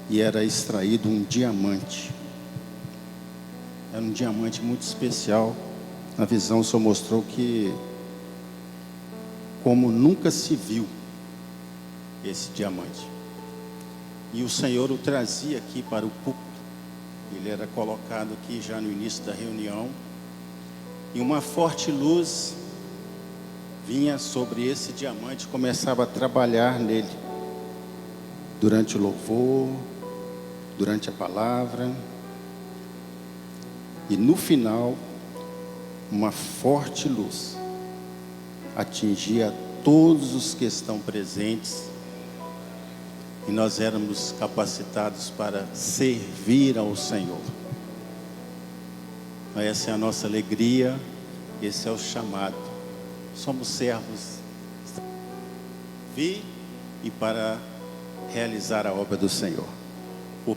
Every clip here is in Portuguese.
e era extraído um diamante. Era um diamante muito especial. Na visão o Senhor mostrou que como nunca se viu esse diamante. E o Senhor o trazia aqui para o púlpito. Ele era colocado aqui já no início da reunião. E uma forte luz vinha sobre esse diamante, começava a trabalhar nele. Durante o louvor, durante a palavra. E no final, uma forte luz atingia todos os que estão presentes. E nós éramos capacitados para servir ao Senhor. Essa é a nossa alegria, esse é o chamado. Somos servos, vir e para realizar a obra do Senhor. O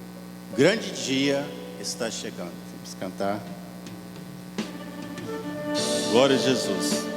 grande dia está chegando. Vamos cantar. Glória a Jesus.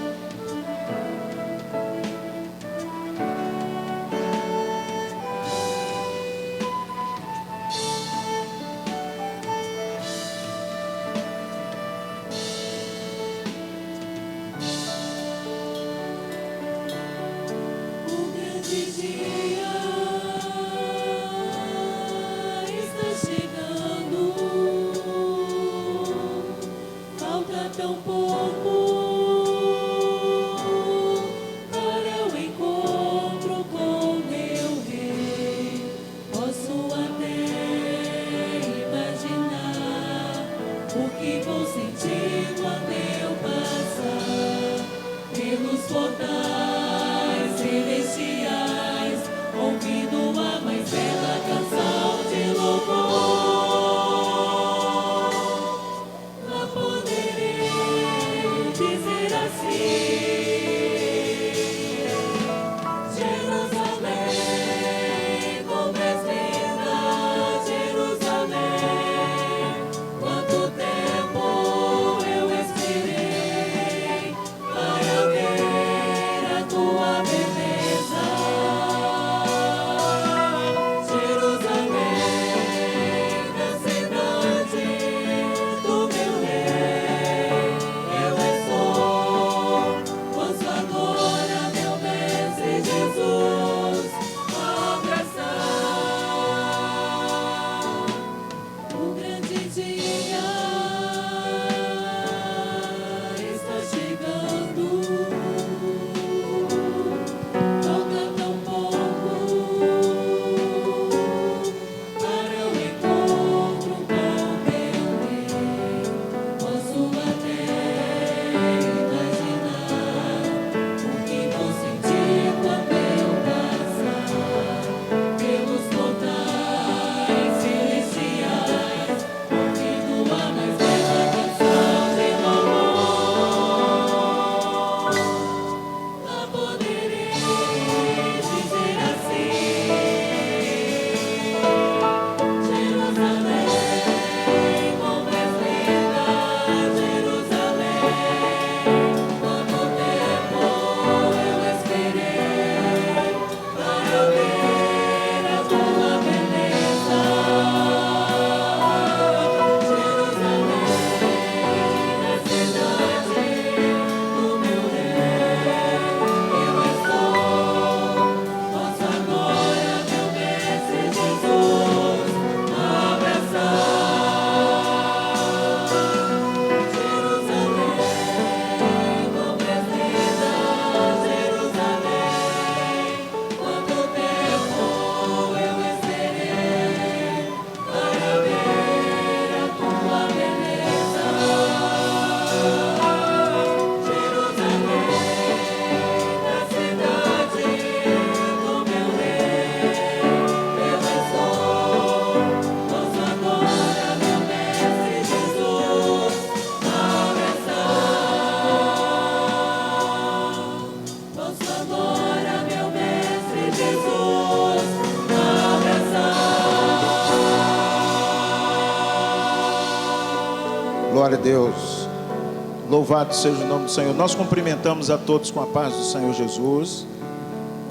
Glória a Deus. Louvado seja o nome do Senhor. Nós cumprimentamos a todos com a paz do Senhor Jesus.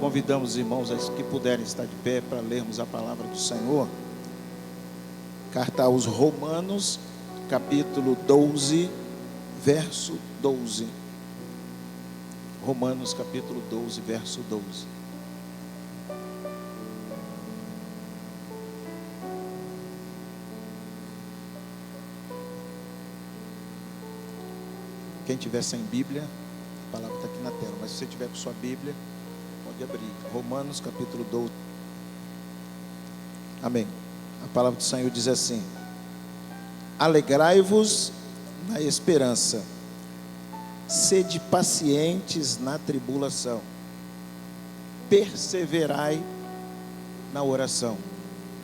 Convidamos os irmãos que puderem estar de pé para lermos a palavra do Senhor. Carta aos Romanos, capítulo 12, verso 12. Romanos, capítulo 12, verso 12. Quem tiver sem Bíblia, a palavra está aqui na tela, mas se você tiver com sua Bíblia, pode abrir. Romanos, capítulo 12. Amém. A palavra do Senhor diz assim: alegrai-vos na esperança, sede pacientes na tribulação, perseverai na oração.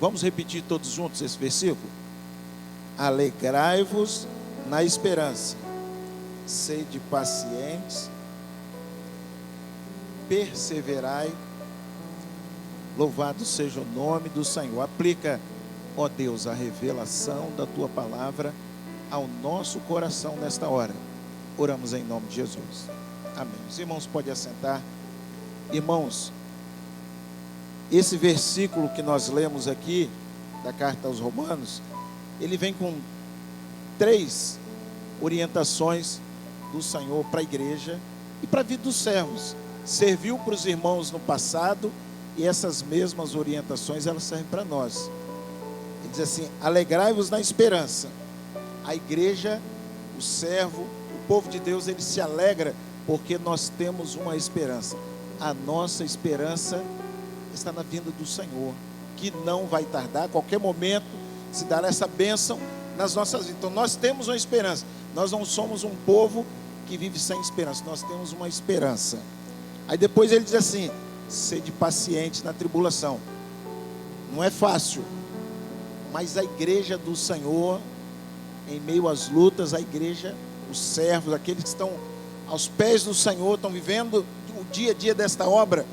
Vamos repetir todos juntos esse versículo? Alegrai-vos na esperança, sede pacientes, perseverai, louvado seja o nome do Senhor. Aplica, ó Deus, a revelação da tua palavra ao nosso coração nesta hora. Oramos em nome de Jesus. Amém. Os irmãos podem assentar. Irmãos, esse versículo que nós lemos aqui, da carta aos Romanos, ele vem com 3 orientações do Senhor para a igreja e para a vida dos servos. Serviu para os irmãos no passado e essas mesmas orientações elas servem para nós. Ele diz assim: alegrai-vos na esperança. A igreja, o servo, o povo de Deus, ele se alegra porque nós temos uma esperança. A nossa esperança está na vinda do Senhor, que não vai tardar. A qualquer momento se dará essa bênção nas nossas vidas. Então nós temos uma esperança. Nós não somos um povo que vive sem esperança, nós temos uma esperança. Aí depois ele diz assim: sede paciente na tribulação. Não é fácil, mas a igreja do Senhor, em meio às lutas, a igreja, os servos, aqueles que estão aos pés do Senhor, estão vivendo o dia a dia desta obra,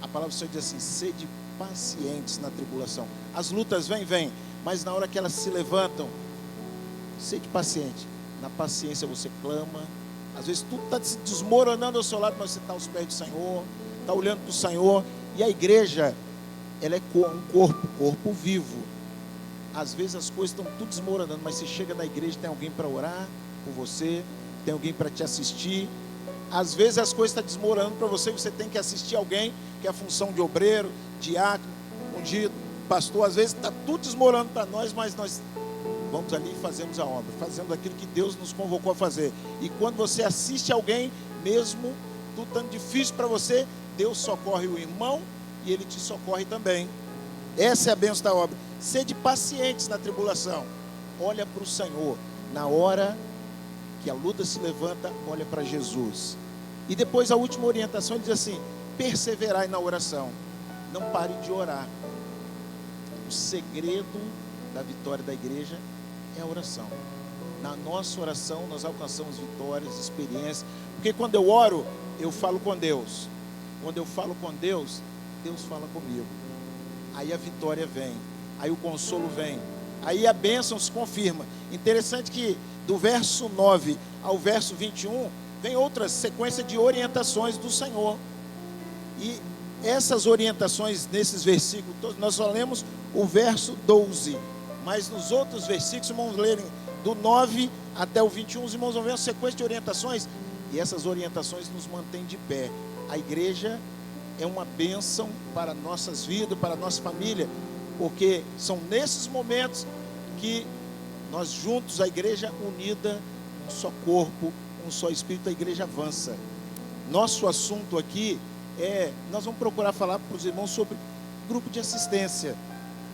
a palavra do Senhor diz assim: sede pacientes na tribulação. As lutas vêm, mas na hora que elas se levantam, sede paciente. Na paciência você clama. Às vezes tudo está se desmoronando ao seu lado, mas você está aos pés do Senhor, está olhando para o Senhor. E a igreja, ela é um corpo vivo. Às vezes as coisas estão tudo desmoronando, mas você chega na igreja, tem alguém para orar por você, tem alguém para te assistir. Às vezes as coisas estão desmoronando para você, você tem que assistir alguém, que é a função de obreiro, diácono, ungido, pastor. Às vezes está tudo desmoronando para nós, mas nós vamos ali e fazemos a obra, fazemos aquilo que Deus nos convocou a fazer. E quando você assiste alguém, mesmo tudo estando difícil para você, Deus socorre o irmão e ele te socorre também. Essa é a bênção da obra. Sede pacientes na tribulação. Olha para o Senhor. Na hora que a luta se levanta, olha para Jesus. E depois a última orientação, ele diz assim: perseverai na oração. Não pare de orar. O segredo da vitória da igreja é a oração. Na nossa oração nós alcançamos vitórias, experiências. Porque quando eu oro, eu falo com Deus. Quando eu falo com Deus, Deus fala comigo. Aí a vitória vem, aí o consolo vem, aí a bênção se confirma. Interessante que do verso 9 ao verso 21 vem outra sequência de orientações do Senhor. E essas orientações nesses versículos todos, nós só lemos o verso 12, mas nos outros versículos, irmãos, lerem do 9 até o 21, os irmãos vão ver uma sequência de orientações, e essas orientações nos mantêm de pé. A igreja é uma bênção para nossas vidas, para a nossa família, porque são nesses momentos que nós juntos, a igreja unida, um só corpo, um só espírito, a igreja avança. Nosso assunto aqui nós vamos procurar falar para os irmãos sobre grupo de assistência.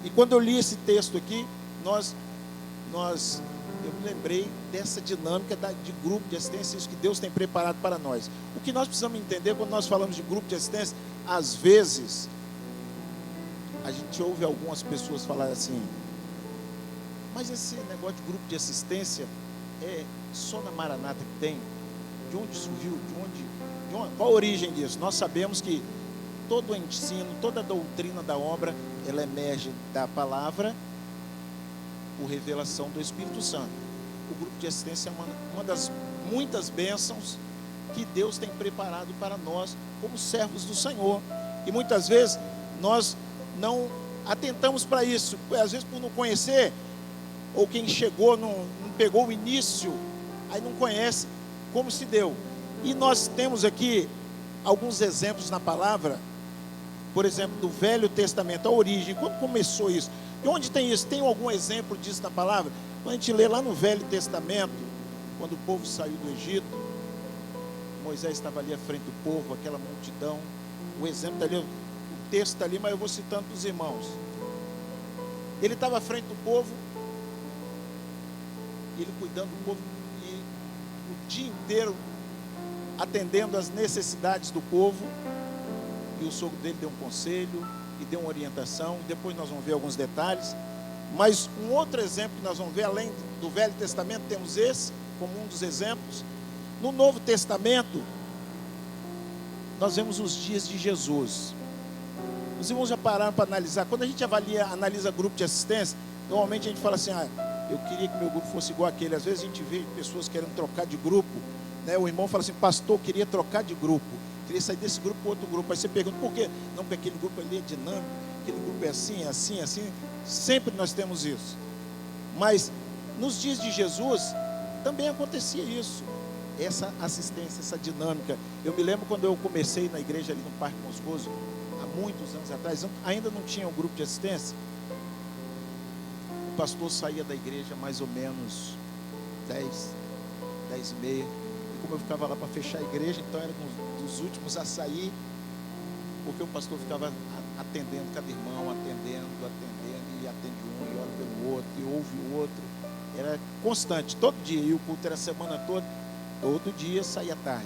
E quando eu li esse texto aqui, eu me lembrei dessa dinâmica de grupo de assistência, isso que Deus tem preparado para nós. O que nós precisamos entender quando nós falamos de grupo de assistência, às vezes, a gente ouve algumas pessoas falar assim: mas esse negócio de grupo de assistência é só na Maranata que tem? De onde surgiu? Qual a origem disso? Nós sabemos que todo o ensino, toda a doutrina da obra, ela emerge da palavra por revelação do Espírito Santo. O grupo de assistência é uma das muitas bênçãos que Deus tem preparado para nós como servos do Senhor. E muitas vezes nós não atentamos para isso, às vezes por não conhecer, ou quem chegou não pegou o início, aí não conhece como se deu. E nós temos aqui alguns exemplos na palavra, por exemplo, do Velho Testamento, a origem, quando começou isso? E onde tem isso? Tem algum exemplo disso na palavra? Quando a gente lê lá no Velho Testamento, quando o povo saiu do Egito, Moisés estava ali à frente do povo, aquela multidão, o exemplo está ali, o texto está ali, mas eu vou citando para os irmãos. Ele estava à frente do povo, ele cuidando do povo, e o dia inteiro atendendo às necessidades do povo, e o sogro dele deu um conselho, e deu uma orientação, depois nós vamos ver alguns detalhes, mas um outro exemplo que nós vamos ver, além do Velho Testamento, temos esse, como um dos exemplos. No Novo Testamento, nós vemos os dias de Jesus. Os irmãos já pararam para analisar, quando a gente analisa grupo de assistência, normalmente a gente fala assim, eu queria que meu grupo fosse igual àquele. Às vezes a gente vê pessoas querendo trocar de grupo, né? O irmão fala assim, pastor, eu queria trocar de grupo, queria sair desse grupo para outro grupo. Aí você pergunta, por quê? Não, porque aquele grupo ali é dinâmico, aquele grupo é assim, assim, assim. Sempre nós temos isso. Mas nos dias de Jesus também acontecia isso, essa assistência, essa dinâmica. Eu me lembro quando eu comecei na igreja ali no Parque Moscoso, há muitos anos atrás, ainda não tinha um grupo de assistência. O pastor saía da igreja mais ou menos 10h30, e como eu ficava lá para fechar a igreja, então era um dos últimos a sair, porque o pastor ficava atendendo cada irmão, atendendo, e atende um, e ora pelo outro, e ouve o outro. Era constante, todo dia, e o culto era a semana toda, todo dia saía tarde.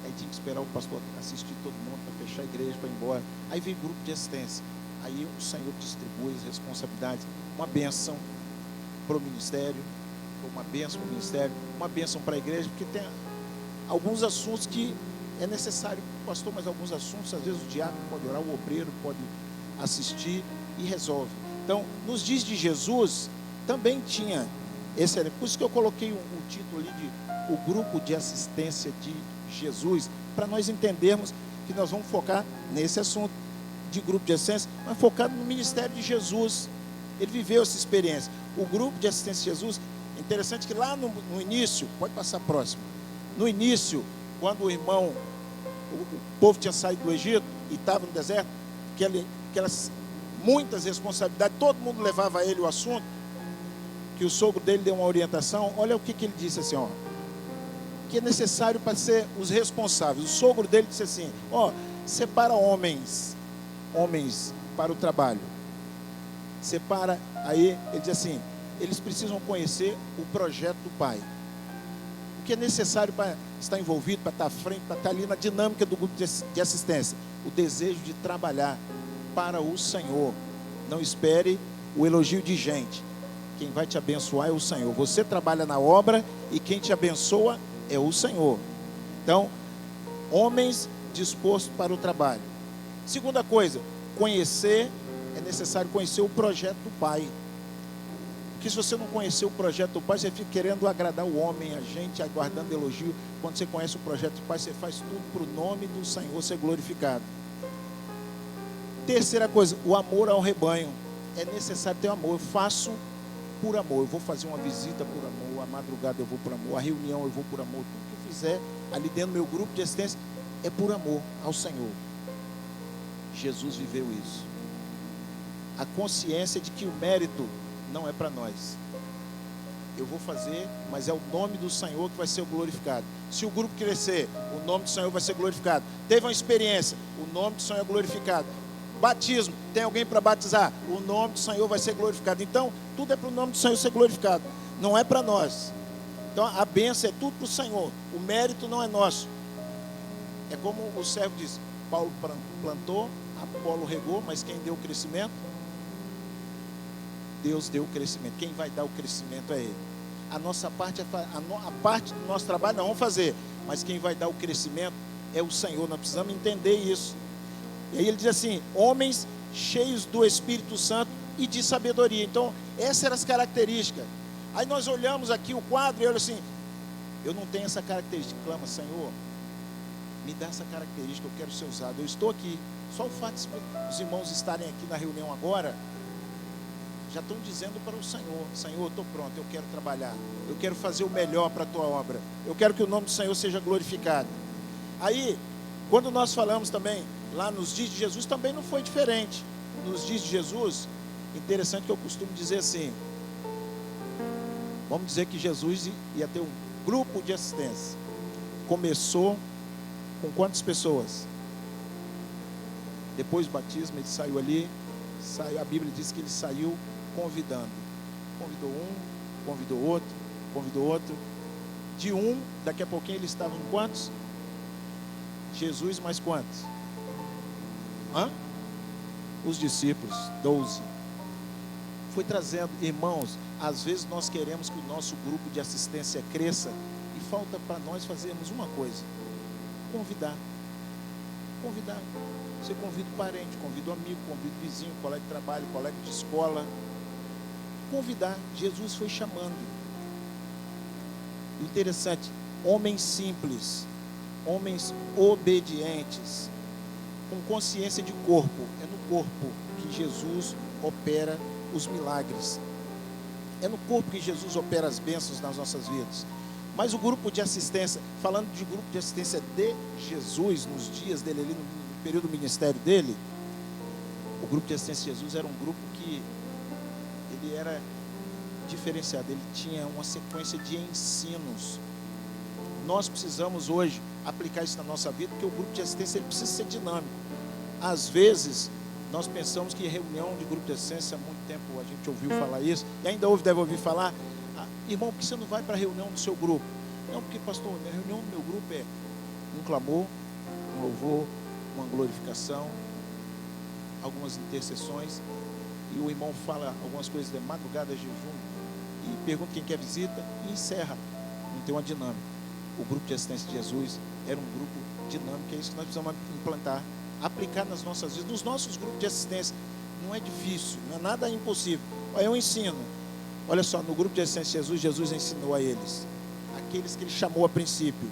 Aí tinha que esperar o pastor assistir todo mundo para fechar a igreja, para ir embora. Aí veio grupo de assistência. Aí o Senhor distribui as responsabilidades, uma bênção para o ministério, uma bênção para o ministério, uma bênção para a igreja, porque tem alguns assuntos que é necessário para o pastor, mas alguns assuntos, às vezes o diácono pode orar, o obreiro pode assistir e resolve. Então, nos dias de Jesus, também tinha esse, por isso que eu coloquei o título ali de o grupo de assistência de Jesus, para nós entendermos que nós vamos focar nesse assunto de grupo de assistência, mas focado no ministério de Jesus. Ele viveu essa experiência. O grupo de assistência de Jesus, interessante que lá no início, pode passar próximo, no início, quando o povo tinha saído do Egito e estava no deserto, aquelas muitas responsabilidades, todo mundo levava a ele o assunto, que o sogro dele deu uma orientação. Olha o que ele disse assim, que é necessário para ser os responsáveis. O sogro dele disse assim, separa homens para o trabalho, separa. Aí ele diz assim, eles precisam conhecer o projeto do pai, o que é necessário para estar envolvido, para estar à frente, para estar ali na dinâmica do grupo de assistência, o desejo de trabalhar para o Senhor. Não espere o elogio de gente. Quem vai te abençoar é o Senhor. Você trabalha na obra e quem te abençoa é o Senhor. Então, homens dispostos para o trabalho. Segunda coisa, é necessário conhecer o projeto do Pai. Porque se você não conhecer o projeto do Pai, você fica querendo agradar o homem, a gente, aguardando elogio. Quando você conhece o projeto do Pai, você faz tudo para o nome do Senhor ser glorificado. Terceira coisa, o amor ao rebanho. É necessário ter amor. Eu faço por amor. Eu vou fazer uma visita por amor, a madrugada eu vou por amor, a reunião eu vou por amor. Tudo que eu fizer ali dentro do meu grupo de assistência é por amor ao Senhor. Jesus viveu isso. A consciência de que o mérito não é para nós. Eu vou fazer, mas é o nome do Senhor que vai ser glorificado. Se o grupo crescer, o nome do Senhor vai ser glorificado. Teve uma experiência, o nome do Senhor é glorificado. Batismo, tem alguém para batizar, o nome do Senhor vai ser glorificado. Então, tudo é para o nome do Senhor ser glorificado, não é para nós. Então, a bênção é tudo para o Senhor, o mérito não é nosso. É como o servo diz, Paulo plantou, Apolo regou, mas quem deu o crescimento? Deus deu o crescimento. Quem vai dar o crescimento é Ele. A nossa parte, a parte do nosso trabalho nós vamos fazer, mas quem vai dar o crescimento é o Senhor. Nós precisamos entender isso. E aí ele diz assim, homens cheios do Espírito Santo e de sabedoria. Então, essas eram as características. Aí nós olhamos aqui o quadro e olha assim, eu não tenho essa característica. Clama, Senhor, me dá essa característica, eu quero ser usado. Eu estou aqui. Só o fato de os irmãos estarem aqui na reunião agora, já estão dizendo para o Senhor: Senhor, eu estou pronto, eu quero trabalhar, eu quero fazer o melhor para a tua obra, eu quero que o nome do Senhor seja glorificado. Aí, quando nós falamos também, lá nos dias de Jesus, também não foi diferente. Nos dias de Jesus, interessante que eu costumo dizer assim, vamos dizer que Jesus ia ter um grupo de assistência. Começou com quantas pessoas? Depois do batismo, ele saiu ali, a Bíblia diz que ele saiu convidando. Convidou um, convidou outro. De um, daqui a pouquinho eles estavam em quantos? Jesus mais quantos? Os discípulos, 12. Foi trazendo, irmãos, às vezes nós queremos que o nosso grupo de assistência cresça e falta para nós fazermos uma coisa: convidar. Você convida o parente, convida o amigo, convida o vizinho, colega de trabalho, colega de escola. Convidar. Jesus foi chamando. Interessante, homens simples, homens obedientes, com consciência de corpo. É no corpo que Jesus opera os milagres. É no corpo que Jesus opera as bênçãos nas nossas vidas. Mas o grupo de assistência, falando de grupo de assistência de Jesus, nos dias dele, ali no período do ministério dele, o grupo de assistência de Jesus era um grupo que ele era diferenciado, ele tinha uma sequência de ensinos. Nós precisamos hoje aplicar isso na nossa vida, porque o grupo de assistência ele precisa ser dinâmico. Às vezes, nós pensamos que reunião de grupo de assistência, há muito tempo a gente ouviu falar isso, e ainda deve ouvir falar: irmão, por que você não vai para a reunião do seu grupo? Não, porque pastor, a reunião do meu grupo é um clamor, um louvor, uma glorificação, algumas intercessões, e o irmão fala algumas coisas de madrugada, jejum, e pergunta quem quer visita, e encerra. Não tem uma dinâmica. O grupo de assistência de Jesus era um grupo dinâmico, é isso que nós precisamos implantar, aplicar nas nossas vidas, nos nossos grupos de assistência. Não é difícil, não é nada impossível. Olha, eu ensino. Olha só, no grupo de assistência de Jesus, Jesus ensinou a eles, aqueles que ele chamou a princípio,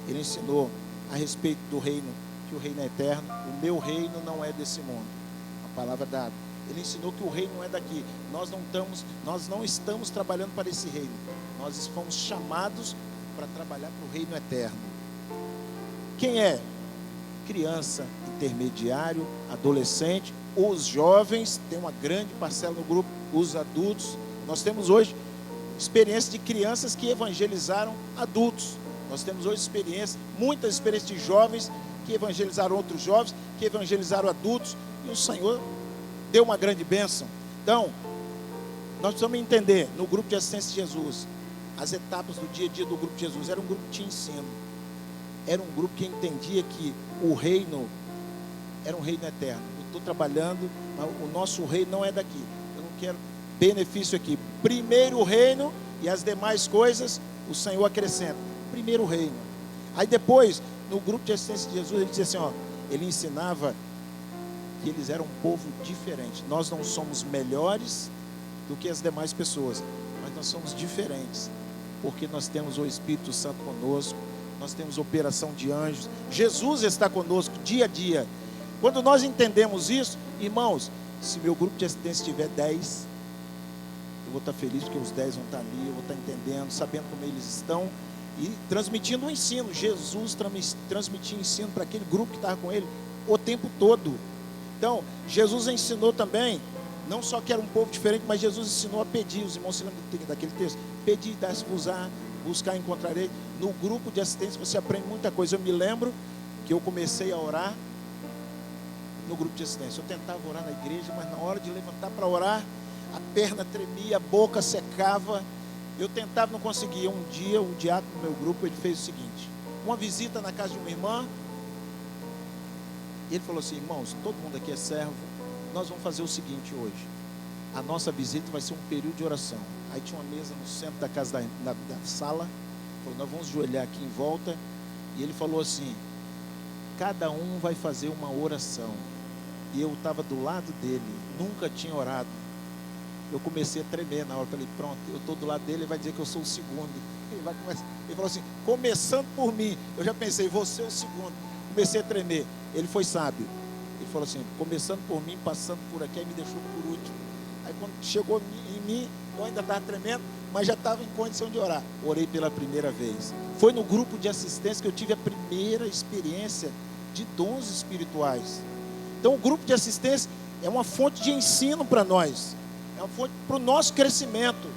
ele ensinou a respeito do reino, que o reino é eterno. O meu reino não é desse mundo, a palavra dada. Ele ensinou que o reino não é daqui. Nós não estamos trabalhando para esse reino, nós fomos chamados para trabalhar para o reino eterno. Quem é? Criança, intermediário, adolescente, os jovens, tem uma grande parcela no grupo, os adultos. Nós temos hoje experiência de crianças que evangelizaram adultos. Nós temos hoje muitas experiências de jovens que evangelizaram outros jovens, que evangelizaram adultos, e o Senhor deu uma grande bênção. Então, nós precisamos entender, no grupo de assistência de Jesus, as etapas do dia a dia do grupo de Jesus. Era um grupo de ensino, era um grupo que entendia que o reino era um reino eterno. Eu estou trabalhando, mas o nosso reino não é daqui. Eu não quero benefício aqui. Primeiro o reino, e as demais coisas o Senhor acrescenta. Primeiro o reino. Aí depois, no grupo de assistência de Jesus, ele dizia assim, ele ensinava que eles eram um povo diferente. Nós não somos melhores do que as demais pessoas, mas nós somos diferentes, porque nós temos o Espírito Santo conosco, nós temos operação de anjos, Jesus está conosco dia a dia. Quando nós entendemos isso, irmãos, se meu grupo de assistência tiver 10, eu vou estar feliz, porque os 10 vão estar ali, eu vou estar entendendo, sabendo como eles estão, e transmitindo o ensino. Jesus transmitia ensino para aquele grupo que estava com ele o tempo todo. Então, Jesus ensinou também, não só que era um povo diferente, mas Jesus ensinou a pedir. Os irmãos se lembram daquele texto? Pedir, dar-se-vos-á, buscar, encontrarei. No grupo de assistência você aprende muita coisa. Eu me lembro que eu comecei a orar no grupo de assistência. Eu tentava orar na igreja, mas na hora de levantar para orar, a perna tremia, a boca secava. Eu tentava, não conseguia. Um dia, o diácono do meu grupo, ele fez o seguinte: uma visita na casa de uma irmã. E ele falou assim: irmãos, todo mundo aqui é servo, nós vamos fazer o seguinte hoje. A nossa visita vai ser um período de oração. Aí tinha uma mesa no centro da casa, da sala. Falou: nós vamos ajoelhar aqui em volta. E ele falou assim: cada um vai fazer uma oração. E eu estava do lado dele, nunca tinha orado. Eu comecei a tremer na hora. Falei: pronto, eu estou do lado dele, ele vai dizer que eu sou o segundo. Ele falou assim: começando por mim. Eu já pensei: vou ser o segundo. Comecei a tremer. Ele foi sábio. Ele falou assim: começando por mim, passando por aqui, aí me deixou por último. Aí quando chegou em mim, eu ainda estava tremendo, mas já estava em condição de orar. Orei pela primeira vez. Foi no grupo de assistência que eu tive a primeira experiência de dons espirituais. Então o grupo de assistência é uma fonte de ensino para nós, é uma fonte para o nosso crescimento.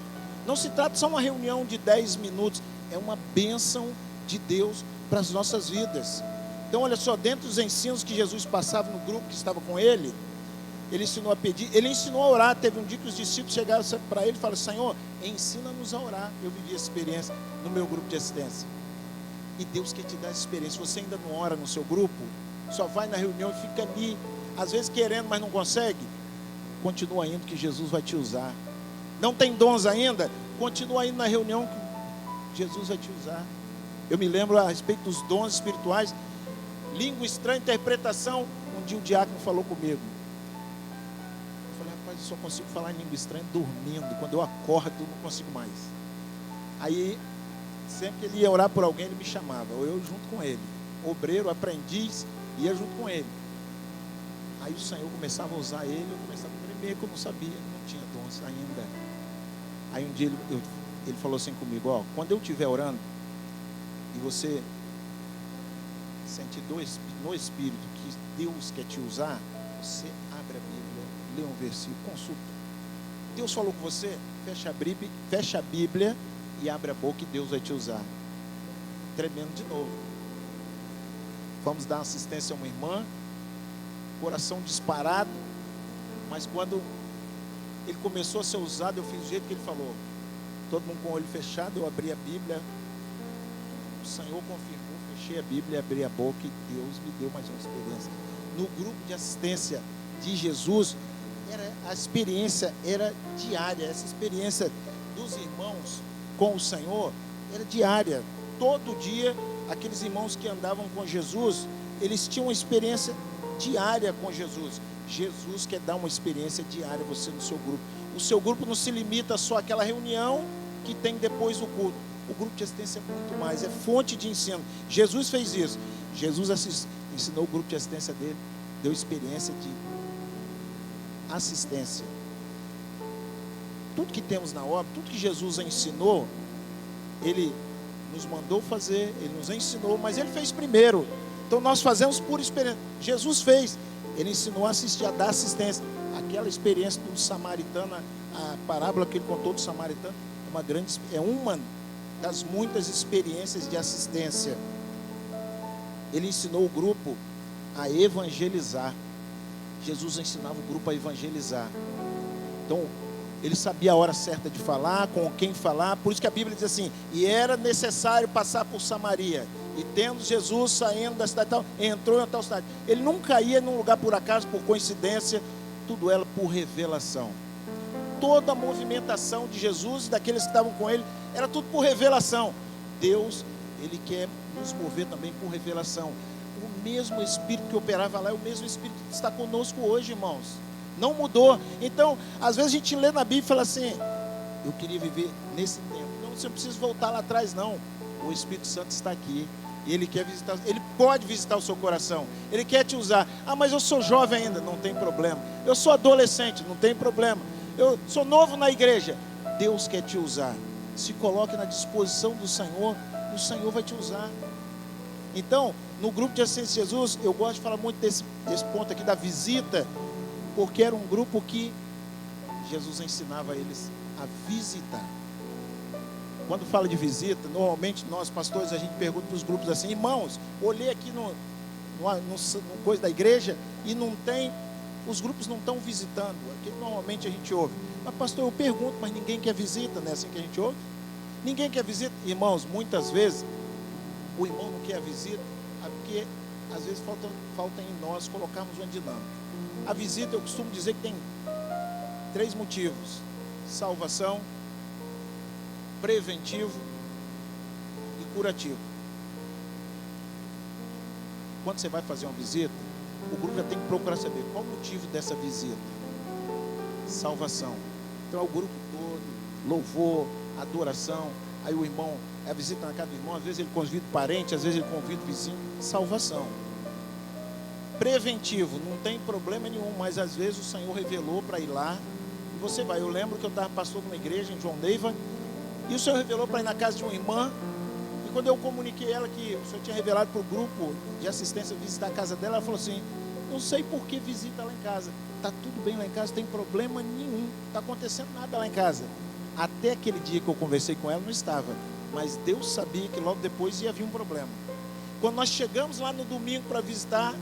Não se trata só de uma reunião de 10 minutos, é uma bênção de Deus para as nossas vidas. Então olha só, dentro dos ensinos que Jesus passava no grupo que estava com ele, ele ensinou a pedir, ele ensinou a orar. Teve um dia que os discípulos chegaram para ele e falaram: Senhor, ensina-nos a orar. Eu vivi essa experiência no meu grupo de assistência. E Deus quer te dar essa experiência. Você ainda não ora no seu grupo, só vai na reunião e fica ali, às vezes querendo, mas não consegue. Continua indo que Jesus vai te usar. Não tem dons ainda? Continua indo na reunião que Jesus vai te usar. Eu me lembro a respeito dos dons espirituais, língua estranha, interpretação. Um dia o diácono falou comigo. Eu falei: rapaz, eu só consigo falar em língua estranha dormindo. Quando eu acordo, eu não consigo mais. Aí, sempre que ele ia orar por alguém, ele me chamava, ou eu junto com ele. Obreiro, aprendiz, ia junto com ele. Aí o Senhor começava a usar ele, eu começava a tremer, que eu não sabia, não tinha dons ainda. Aí um dia ele falou assim comigo: ó, quando eu estiver orando e você sentir no Espírito que Deus quer te usar, você abre a Bíblia, lê um versículo, consulta. Deus falou com você, fecha a Bíblia e abre a boca e Deus vai te usar. Tremendo de novo. Vamos dar assistência a uma irmã, coração disparado, mas quando ele começou a ser usado, eu fiz do jeito que ele falou. Todo mundo com o olho fechado, eu abri a Bíblia, o Senhor confirmou, fechei a Bíblia, abri a boca e Deus me deu mais uma experiência. No grupo de assistência de Jesus, a experiência era diária. Essa experiência dos irmãos com o Senhor era diária. Todo dia, aqueles irmãos que andavam com Jesus, eles tinham uma experiência diária com Jesus. Jesus quer dar uma experiência diária a você no seu grupo. O seu grupo não se limita só àquela reunião que tem depois do culto. O grupo de assistência é muito mais, é fonte de ensino. Jesus fez isso. Jesus ensinou o grupo de assistência dele, deu experiência de assistência. Tudo que temos na obra, tudo que Jesus ensinou, ele nos mandou fazer, ele nos ensinou, mas ele fez primeiro. Então nós fazemos por experiência. Jesus fez, ele ensinou a assistir, a dar assistência. Aquela experiência do samaritano, a parábola que ele contou do samaritano, é uma das muitas experiências de assistência. Ele ensinou o grupo a evangelizar. Jesus ensinava o grupo a evangelizar. Então, ele sabia a hora certa de falar, com quem falar. Por isso que a Bíblia diz assim: e era necessário passar por Samaria. E tendo Jesus saindo da cidade tal, entrou em tal cidade. Ele nunca ia num lugar por acaso, por coincidência. Tudo era por revelação. Toda a movimentação de Jesus e daqueles que estavam com ele, era tudo por revelação. Deus, ele quer nos mover também por revelação. O mesmo Espírito que operava lá é o mesmo Espírito que está conosco hoje, irmãos. Não mudou. Então, às vezes a gente lê na Bíblia e fala assim: eu queria viver nesse tempo. Não, você não precisa voltar lá atrás, não. O Espírito Santo está aqui. E ele quer visitar, ele pode visitar o seu coração. Ele quer te usar. Ah, mas eu sou jovem ainda, não tem problema. Eu sou adolescente, não tem problema. Eu sou novo na igreja. Deus quer te usar. Se coloque na disposição do Senhor, e o Senhor vai te usar. Então, no grupo de assistência de Jesus, eu gosto de falar muito desse ponto aqui da visita, porque era um grupo que Jesus ensinava eles a visitar. Quando fala de visita, normalmente nós pastores, a gente pergunta para os grupos assim: irmãos, olhei aqui no coisa da igreja e não tem, os grupos não estão visitando. Aqui normalmente a gente ouve: mas pastor, eu pergunto, mas ninguém quer visita, não é assim que a gente ouve? Ninguém quer visita. Irmãos, muitas vezes o irmão não quer a visita, porque às vezes falta em nós colocarmos uma dinâmica. A visita, eu costumo dizer que tem 3 motivos: salvação, preventivo e curativo. Quando você vai fazer uma visita, o grupo já tem que procurar saber qual o motivo dessa visita. Salvação. Então é o grupo todo, louvor, adoração. Aí o irmão, a visita na casa do irmão, às vezes ele convida o parente, às vezes ele convida o vizinho. Salvação. Preventivo, não tem problema nenhum, mas às vezes o Senhor revelou para ir lá você vai. Eu lembro que eu estava pastor numa igreja em João Neiva, e o Senhor revelou para ir na casa de uma irmã. E quando eu comuniquei ela que o Senhor tinha revelado para o grupo de assistência visitar a casa dela, ela falou assim: não sei por que visita lá em casa. Está tudo bem lá em casa, não tem problema nenhum, não está acontecendo nada lá em casa. Até aquele dia que eu conversei com ela, não estava. Mas Deus sabia que logo depois ia vir um problema. Quando nós chegamos lá no domingo para visitar,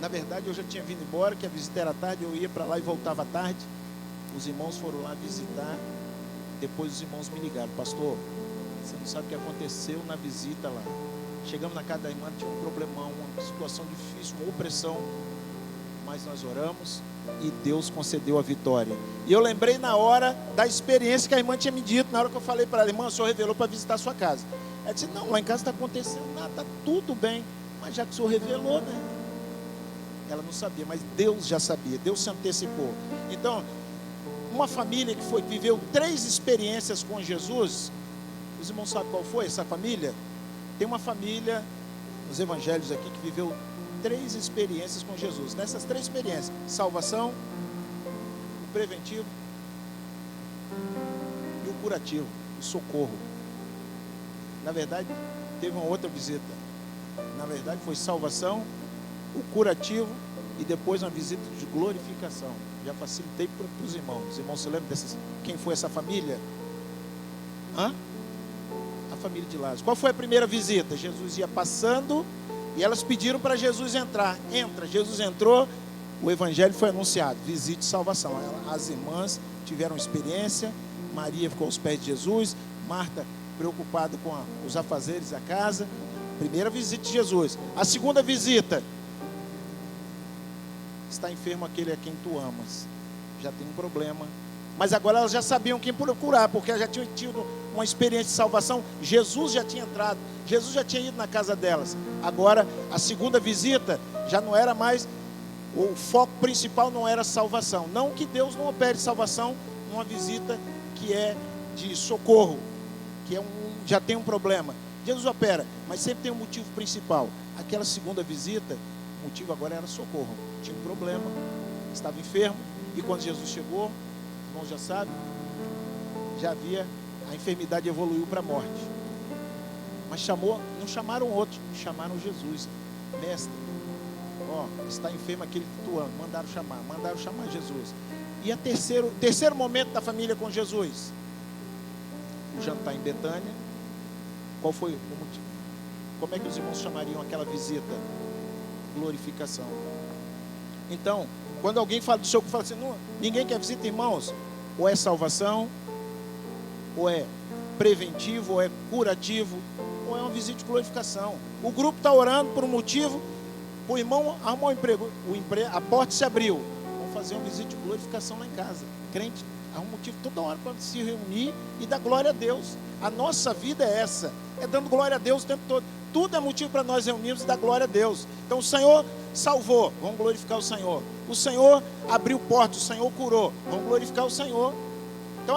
na verdade eu já tinha vindo embora, que a visita era tarde, eu ia para lá e voltava à tarde. Os irmãos foram lá visitar. Depois os irmãos me ligaram: pastor, você não sabe o que aconteceu na visita lá. Chegamos na casa da irmã, tinha um problemão, uma situação difícil, uma opressão. Mas nós oramos e Deus concedeu a vitória. E eu lembrei na hora da experiência que a irmã tinha me dito, na hora que eu falei para ela: irmã, o Senhor revelou para visitar a sua casa. Ela disse: não, lá em casa não está acontecendo nada, está tudo bem. Mas já que o Senhor revelou, né? Ela não sabia, mas Deus já sabia, Deus se antecipou. Então, uma família que viveu 3 experiências com Jesus, os irmãos sabem qual foi essa família? Tem uma família nos evangelhos aqui que viveu 3 experiências com Jesus. Nessas 3 experiências: salvação, o preventivo e o curativo, o socorro. Na verdade, teve uma outra visita. Na verdade, foi salvação, o curativo e depois uma visita de glorificação. Já facilitei para os irmãos. Os irmãos se lembram dessas? Quem foi essa família? A família de Lázaro. Qual foi a primeira visita? Jesus ia passando e elas pediram para Jesus entrar. Entra. Jesus entrou, o evangelho foi anunciado: visite salvação. As irmãs tiveram experiência. Maria ficou aos pés de Jesus. Marta preocupada com os afazeres da casa. Primeira visita de Jesus. A segunda visita: está enfermo aquele a quem tu amas. Já tem um problema. Mas agora elas já sabiam quem procurar, porque elas já tinham tido uma experiência de salvação. Jesus já tinha entrado, Jesus já tinha ido na casa delas. Agora, a segunda visita já não era mais, o foco principal não era salvação. Não que Deus não opere salvação numa visita que é de socorro, que já tem um problema. Jesus opera, mas sempre tem um motivo principal. Aquela segunda visita, o motivo agora era socorro. Tinha um problema, estava enfermo, e quando Jesus chegou, os irmãos já sabem, já havia, a enfermidade evoluiu para a morte. Mas não chamaram outro, chamaram Jesus. Mestre, está enfermo aquele que tu ama. Mandaram chamar Jesus. E o terceiro momento da família com Jesus, o jantar em Betânia. Qual foi o motivo? Como é que os irmãos chamariam aquela visita? Glorificação. Então, quando alguém fala do seu, fala assim: não, ninguém quer visita, irmãos. Ou é salvação, ou é preventivo, ou é curativo, ou é uma visita de glorificação. O grupo está orando por um motivo, o irmão arrumou um emprego, a porta se abriu. Vamos fazer uma visita de glorificação lá em casa. Crente arruma um motivo toda hora para se reunir e dar glória a Deus. A nossa vida é essa, é dando glória a Deus o tempo todo. Tudo é motivo para nós reunirmos e dar glória a Deus. Então o Senhor salvou, vamos glorificar o Senhor. O Senhor abriu portas, o Senhor curou, vamos glorificar o Senhor. Então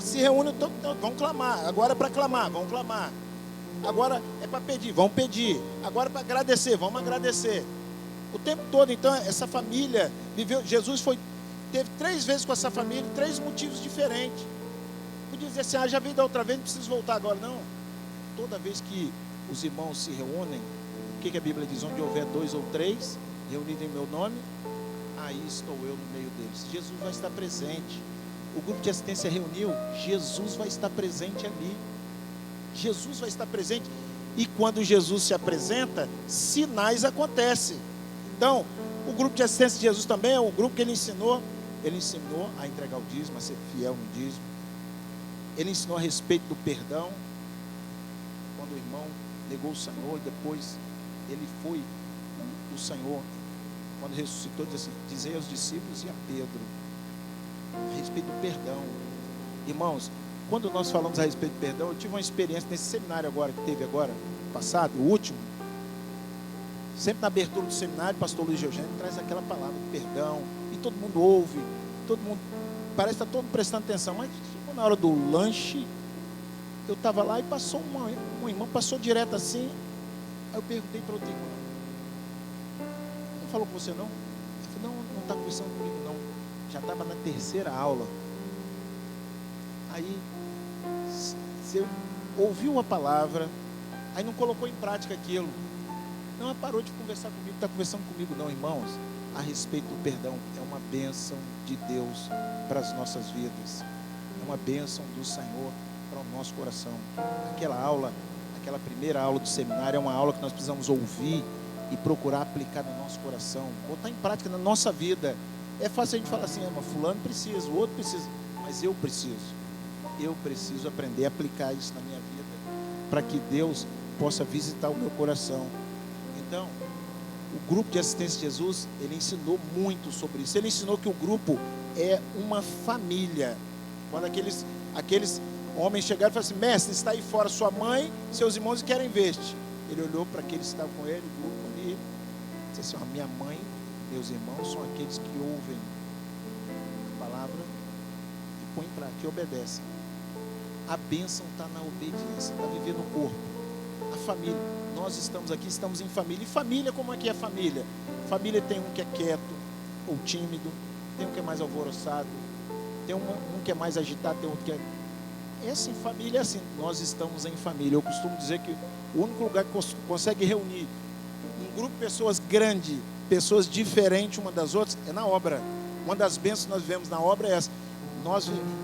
se reúne, vamos clamar. Agora é para clamar, vamos clamar. Agora é para pedir, vamos pedir. Agora é para agradecer, vamos agradecer. O tempo todo, então, essa família viveu. Jesus teve 3 vezes com essa família, 3 motivos diferentes. Podia dizer assim: já vi da outra vez, não preciso voltar agora. Não. Toda vez que os irmãos se reúnem, o que a Bíblia diz? Onde houver 2 ou 3 reunidos em meu nome, aí estou eu no meio deles. Jesus vai estar presente. O grupo de assistência reuniu, Jesus vai estar presente ali. Jesus vai estar presente. E quando Jesus se apresenta, sinais acontecem. Então, o grupo de assistência de Jesus também é o grupo que ele ensinou a entregar o dízimo, a ser fiel no dízimo. Ele ensinou a respeito do perdão. Quando o irmão negou o Senhor, e depois ele foi o Senhor, quando ressuscitou, dizei aos discípulos e a Pedro a respeito do perdão. Irmãos, quando nós falamos a respeito do perdão, eu tive uma experiência nesse seminário agora, que teve agora, passado, o último. Sempre na abertura do seminário, o pastor Luiz Eugênio traz aquela palavra de perdão, e todo mundo ouve, todo mundo, parece que está todo mundo prestando atenção, mas na hora do lanche, eu estava lá e passou uma irmã, passou direto assim. Aí eu perguntei para outra irmã: não falou com você não? Ela falou: não está conversando comigo não. já estava na terceira aula. Aí você ouviu a palavra, aí não colocou em prática aquilo. Não parou de conversar comigo, está conversando comigo não, irmãos. A respeito do perdão, é uma bênção de Deus para as nossas vidas. É uma bênção do Senhor para o nosso coração. Aquela aula, aquela primeira aula do seminário, é uma aula que nós precisamos ouvir e procurar aplicar no nosso coração, botar em prática na nossa vida. É fácil a gente falar assim, mas fulano precisa, o outro precisa, mas eu preciso aprender a aplicar isso na minha vida, para que Deus possa visitar o meu coração. Então, o grupo de assistência de Jesus, ele ensinou muito sobre isso. Ele ensinou que o grupo é uma família. Quando aqueles homens chegaram e falaram assim, mestre, está aí fora sua mãe, seus irmãos e querem ver-te. Ele olhou para aqueles que estavam com ele, o grupo ali, e disse assim, minha mãe, meus irmãos são aqueles que ouvem a palavra e põem em prática, que obedecem. A bênção está na obediência, está vivendo no corpo. A família, nós estamos aqui, estamos em família. E família, como é que é família? Família tem um que é quieto ou tímido, tem um que é mais alvoroçado, tem um que é mais agitado, tem outro que é... É assim, família é assim, nós estamos em família. Eu costumo dizer que o único lugar que consegue reunir um grupo de pessoas grande, pessoas diferentes uma das outras, é na obra. Uma das bênçãos que nós vivemos na obra é essa.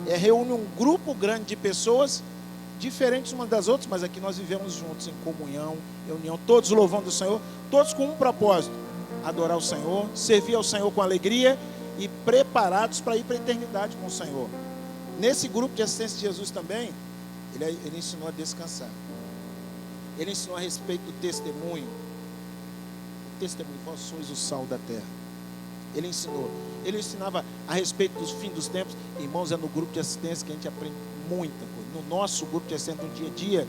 Reúne um grupo grande de pessoas diferentes umas das outras, mas aqui nós vivemos juntos em comunhão, em união, todos louvando o Senhor, todos com um propósito: adorar o Senhor, servir ao Senhor com alegria e preparados para ir para a eternidade com o Senhor. Nesse grupo de assistência de Jesus também, ele ensinou a descansar. Ele ensinou a respeito do testemunho. O testemunho, vós sois o sal da terra. Ele ensinava a respeito dos fins dos tempos. Irmãos, é no grupo de assistência que a gente aprende muita coisa. No nosso grupo de assistência, no dia a dia,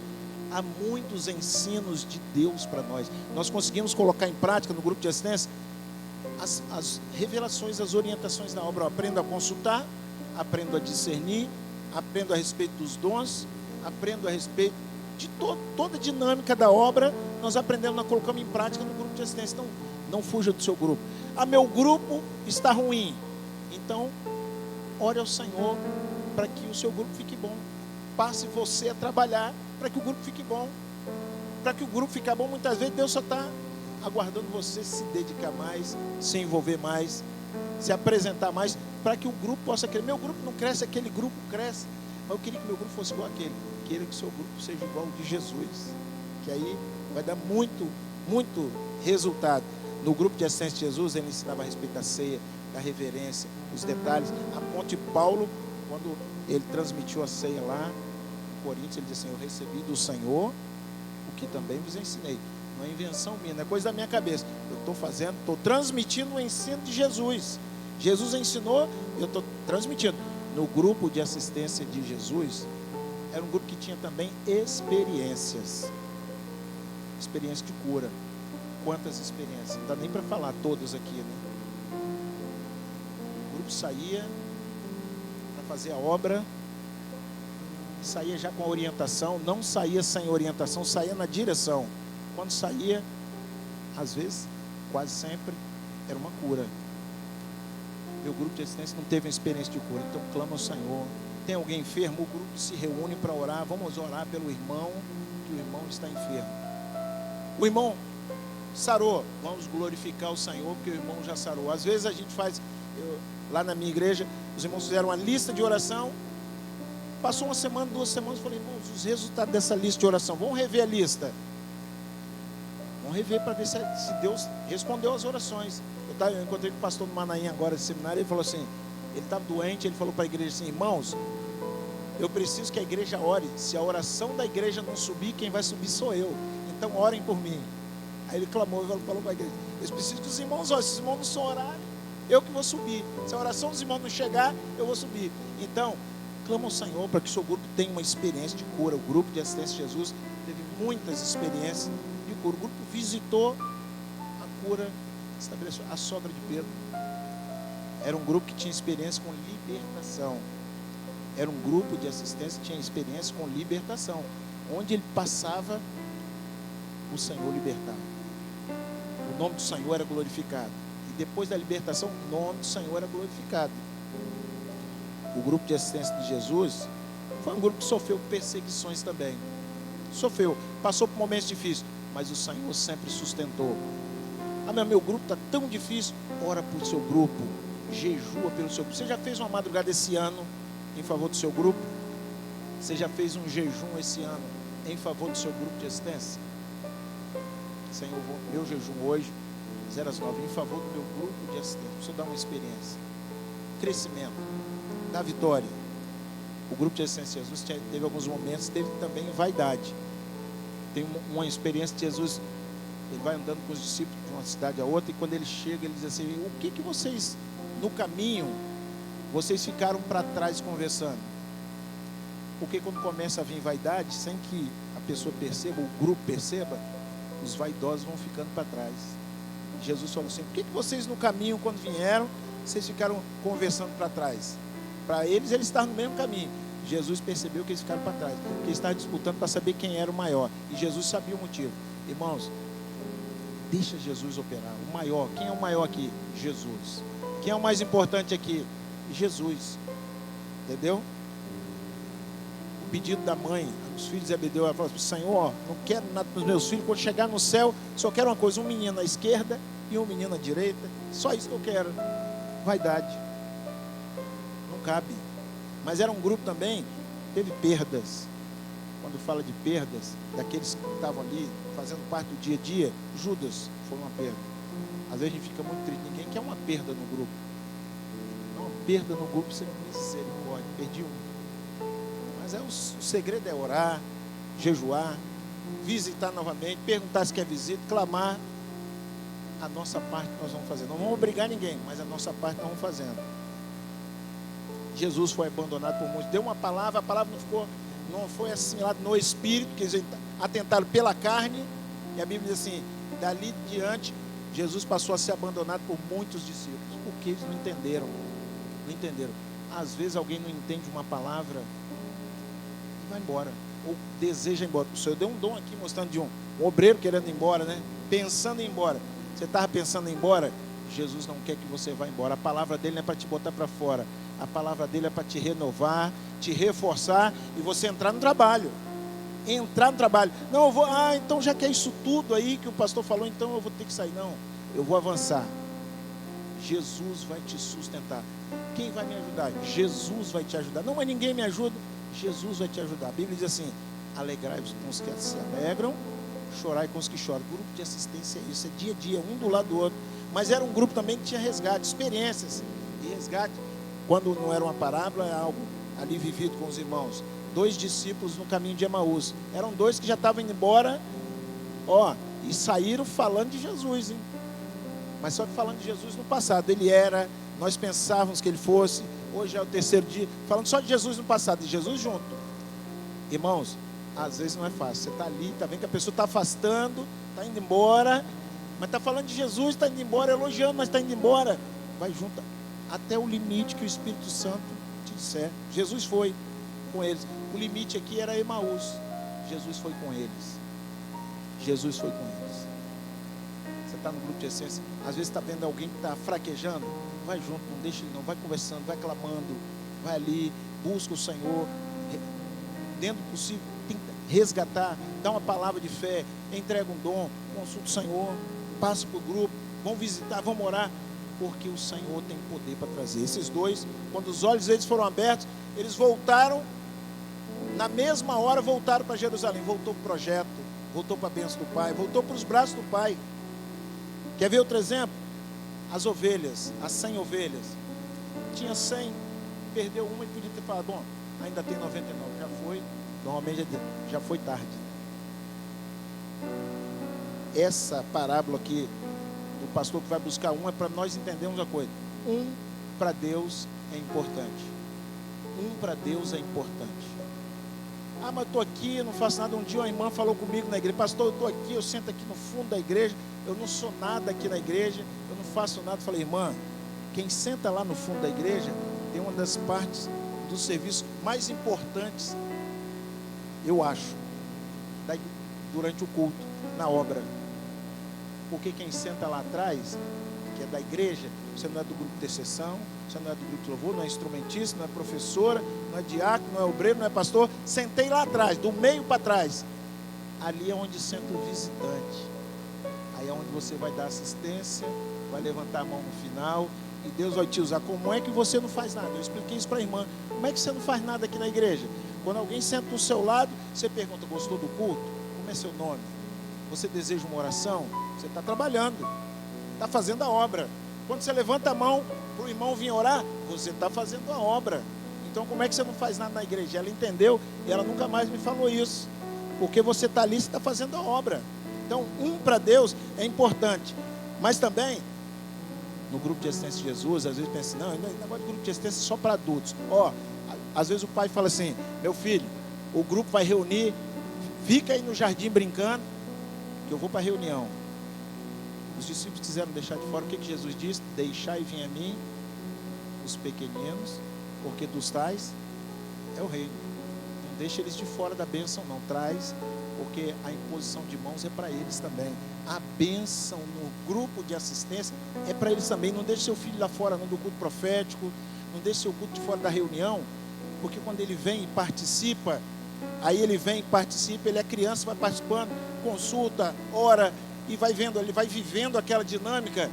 há muitos ensinos de Deus para nós. Nós conseguimos colocar em prática no grupo de assistência as revelações, as orientações da obra. Eu aprendo a consultar, aprendo a discernir, aprendo a respeito dos dons, aprendo a respeito de toda a dinâmica da obra. Nós aprendemos, nós colocamos em prática no grupo de assistência. Então, não fuja do seu grupo. Meu grupo está ruim. Então, ore ao Senhor para que o seu grupo fique bom. Passe você a trabalhar para que o grupo fique bom. Para que o grupo fique bom, muitas vezes Deus só está aguardando você se dedicar mais, se envolver mais, se apresentar mais, para que o grupo possa crescer. Meu grupo não cresce, aquele grupo cresce. Mas eu queria que meu grupo fosse igual àquele. Queria que o seu grupo seja igual ao de Jesus. Que aí vai dar muito, muito resultado. No grupo de assistência de Jesus, ele ensinava a respeito da ceia, da reverência, os detalhes. A ponto de Paulo, quando ele transmitiu a ceia lá em Coríntios, ele disse assim: eu recebi do Senhor o que também vos ensinei. Não é invenção minha, não é coisa da minha cabeça. Eu estou transmitindo o ensino de Jesus. Jesus ensinou, eu estou transmitindo. No grupo de assistência de Jesus, era um grupo que tinha também experiências. Experiência de cura. Quantas experiências? Não dá nem para falar todas aqui, né? O grupo saía para fazer a obra, saía já com a orientação, não saía sem orientação, saía na direção. Quando saía, às vezes, quase sempre, era uma cura. Meu grupo de assistência não teve uma experiência de cura, então clama ao Senhor. Tem alguém enfermo, o grupo se reúne para orar. Vamos orar pelo irmão, que o irmão está enfermo. O irmão sarou, vamos glorificar o Senhor, porque o irmão já sarou. Às vezes a gente faz, lá na minha igreja, os irmãos fizeram uma lista de oração. Passou uma semana, 2 semanas, eu falei: irmãos, os resultados dessa lista de oração, vamos rever a lista. Vamos rever para ver se Deus respondeu as orações. Eu encontrei com o pastor do Manaim agora de seminário, ele falou assim, ele estava doente, ele falou para a igreja assim: irmãos, eu preciso que a igreja ore. Se a oração da igreja não subir, quem vai subir sou eu. Então orem por mim. Aí ele clamou e falou para a igreja: eu preciso que os irmãos orem. Se os irmãos não só orarem, eu que vou subir. Se a oração dos irmãos não chegar, eu vou subir. Então, clama ao Senhor para que o seu grupo tenha uma experiência de cura. O grupo de assistência de Jesus teve muitas experiências de cura. O grupo visitou a cura, estabeleceu a sogra de Pedro. Era um grupo que tinha experiência com libertação. Era um grupo de assistência que tinha experiência com libertação. Onde ele passava, o Senhor libertava. O nome do Senhor era glorificado. E depois da libertação, o nome do Senhor era glorificado. o grupo de assistência de Jesus, foi um grupo que sofreu perseguições também. Sofreu, passou por momentos difíceis, mas o Senhor sempre sustentou. Meu grupo está tão difícil, ora por seu grupo, jejua pelo seu grupo. Você já fez uma madrugada esse ano em favor do seu grupo? Você já fez um jejum esse ano em favor do seu grupo de assistência? Senhor, meu jejum hoje, 0 às 9, em favor do meu grupo de assistência. Deixa eu dar uma experiência. Crescimento, da vitória. O grupo de assistência de Jesus teve alguns momentos, teve também vaidade. Tem uma experiência de Jesus, ele vai andando com os discípulos de uma cidade a outra, e quando ele chega, ele diz assim: o que vocês, no caminho, vocês ficaram para trás conversando? Porque quando começa a vir vaidade, sem que a pessoa perceba, o grupo perceba, os vaidosos vão ficando para trás. Jesus falou assim: por que vocês no caminho, quando vieram, vocês ficaram conversando para trás? Para eles estavam no mesmo caminho. Jesus percebeu que eles ficaram para trás, que eles estavam disputando para saber quem era o maior, e Jesus sabia o motivo. Irmãos, deixa Jesus operar. O maior, quem é o maior aqui? Jesus. Quem é o mais importante aqui? Jesus. Entendeu? O pedido da mãe, os filhos de Zebedeu, ela falou assim: Senhor, não quero nada para os meus filhos, quando chegar no céu, só quero uma coisa, um menino à esquerda e um menino à direita, só isso que eu quero. Vaidade. Não cabe. Mas era um grupo também, teve perdas. Quando fala de perdas, daqueles que estavam ali, fazendo parte do dia a dia, Judas foi uma perda. Às vezes a gente fica muito triste, ninguém quer uma perda no grupo. Uma perda no grupo, sem misericórdia, perdi um. Mas o segredo é orar, jejuar, visitar novamente, perguntar se quer visita, clamar. A nossa parte nós vamos fazer. Não vamos obrigar ninguém, mas a nossa parte nós vamos fazendo. Jesus foi abandonado por muitos. Deu uma palavra, a palavra não foi assimilada no espírito, que eles atentaram pela carne. E a Bíblia diz assim: dali diante, Jesus passou a ser abandonado por muitos discípulos, porque eles não entenderam. Não entenderam. Às vezes alguém não entende uma palavra e vai embora, ou deseja ir embora. O Senhor deu um dom aqui, mostrando de um obreiro querendo ir embora, né? Pensando em ir embora. Você estava pensando em ir embora? Jesus não quer que você vá embora. A palavra dele não é para te botar para fora. A palavra dele é para te renovar, te reforçar e você entrar no trabalho. Entrar no trabalho. Não, eu vou, então já que é isso tudo aí que o pastor falou, então eu vou ter que sair. Não, eu vou avançar. Jesus vai te sustentar. Quem vai me ajudar? Jesus vai te ajudar. Não, mas ninguém me ajuda. Jesus vai te ajudar. A Bíblia diz assim: alegrai-vos com os que se alegram, chorai com os que choram. Grupo de assistência é isso, é dia a dia, um do lado do outro. Mas era um grupo também que tinha resgate, experiências. E resgate, quando não era uma parábola, é algo ali vivido com os irmãos. 2 discípulos no caminho de Emaús. Eram 2 que já estavam indo embora, e saíram falando de Jesus, hein? Mas só que falando de Jesus no passado. Ele era, nós pensávamos que ele fosse, hoje é o 3º dia, falando só de Jesus no passado, de Jesus junto. Irmãos, às vezes não é fácil. Você está ali, está vendo que a pessoa está afastando, está indo embora, mas está falando de Jesus, está indo embora, elogiando, mas está indo embora. Vai junto até o limite que o Espírito Santo te disser. Jesus foi com eles. O limite aqui era Emaús. Jesus foi com eles. Jesus foi com eles. Você está no grupo de essência, às vezes está vendo alguém que está fraquejando, vai junto, não deixa ele não, vai conversando, vai clamando, vai ali, busca o Senhor, dentro do possível, tenta resgatar, dá uma palavra de fé, entrega um dom, consulta o Senhor, passa para o grupo, vão visitar, vão orar, porque o Senhor tem poder para trazer. Esses 2, quando os olhos deles foram abertos, eles voltaram, na mesma hora voltaram para Jerusalém, voltou para o projeto, voltou para a bênção do Pai, voltou para os braços do Pai. Quer ver outro exemplo? As ovelhas, as 100 ovelhas. Tinha 100, perdeu uma e podia ter falado: bom, ainda tem 99, já foi, normalmente já foi tarde. Essa parábola aqui, do pastor que vai buscar um, é para nós entendermos a coisa. Para Deus é importante. Para Deus é importante. Mas eu estou aqui, eu não faço nada. Um dia uma irmã falou comigo na igreja: pastor, eu estou aqui, eu sento aqui no fundo da igreja, eu não sou nada aqui na igreja, eu não faço nada. Eu falei: irmã, quem senta lá no fundo da igreja tem uma das partes do serviço mais importantes, eu acho, durante o culto, na obra. Porque quem senta lá atrás, que é da igreja, você não é do grupo de intercessão, você não é do grupo de louvor, não é instrumentista, não é professora, não é diácono, não é obreiro, não é pastor. Sentei lá atrás, do meio para trás. Ali é onde senta o visitante. Aí é onde você vai dar assistência, vai levantar a mão no final e Deus vai te usar. Como é que você não faz nada? Eu expliquei isso para a irmã. Como é que você não faz nada aqui na igreja? Quando alguém senta do seu lado, você pergunta: gostou do culto? Como é seu nome? Você deseja uma oração? Você está trabalhando, está fazendo a obra. Quando você levanta a mão para o irmão vir orar, você está fazendo a obra. Então como é que você não faz nada na igreja? Ela entendeu e ela nunca mais me falou isso. Porque você está ali, você está fazendo a obra. Então, para Deus é importante. Mas também, no grupo de assistência de Jesus, às vezes pensa: não, negócio de grupo de assistência é só para adultos. Às vezes o pai fala assim: meu filho, o grupo vai reunir, fica aí no jardim brincando, que eu vou para a reunião. Os discípulos quiseram deixar de fora. O que Jesus disse? Deixai vir a mim os pequeninos, porque dos tais é o reino. Não deixa eles de fora da bênção, não. Traz, porque a imposição de mãos é para eles também. A bênção no grupo de assistência é para eles também. Não deixe seu filho lá fora, não, do culto profético. Não deixe seu culto de fora da reunião, porque quando ele vem e participa, aí ele vem e participa, ele é criança, vai participando, consulta, ora, e vai vendo, ele vai vivendo aquela dinâmica.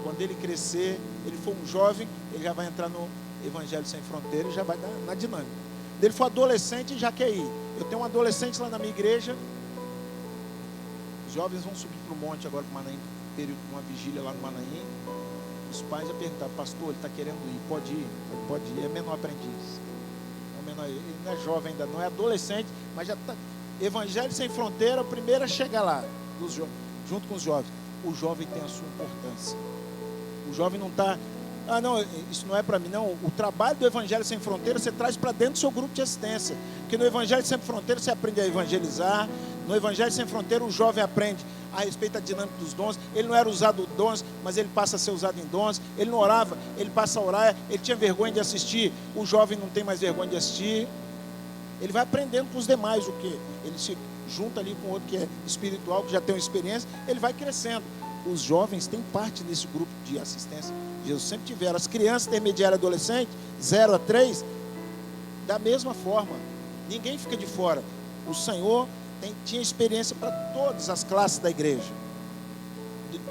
Quando ele crescer, ele for um jovem, ele já vai entrar no Evangelho Sem Fronteira e já vai na dinâmica. Quando ele for adolescente, já quer ir. Eu tenho um adolescente lá na minha igreja. Os jovens vão subir para o monte agora para o Manaim, período de uma vigília lá no Manaim. Os pais já perguntaram: pastor, ele está querendo ir, pode ir? Pode ir, é menor aprendiz. Ele não é jovem ainda, não é adolescente, mas já está. Evangelho Sem Fronteira, o primeiro a chegar lá, junto com os jovens. O jovem tem a sua importância. O jovem não está: não, isso não é para mim, não. O trabalho do Evangelho Sem Fronteira você traz para dentro do seu grupo de assistência. Porque no Evangelho Sem Fronteira você aprende a evangelizar. No Evangelho Sem Fronteira o jovem aprende a respeito da dinâmica dos dons. Ele não era usado em dons, mas ele passa a ser usado em dons. Ele não orava, ele passa a orar. Ele tinha vergonha de assistir, o jovem não tem mais vergonha de assistir. Ele vai aprendendo com os demais o que? Ele se junta ali com outro que é espiritual, que já tem uma experiência, ele vai crescendo. Os jovens têm parte desse grupo de assistência. Jesus sempre tiveram. As crianças intermediárias e adolescentes, 0 a 3, da mesma forma. Ninguém fica de fora. O Senhor tinha experiência para todas as classes da igreja.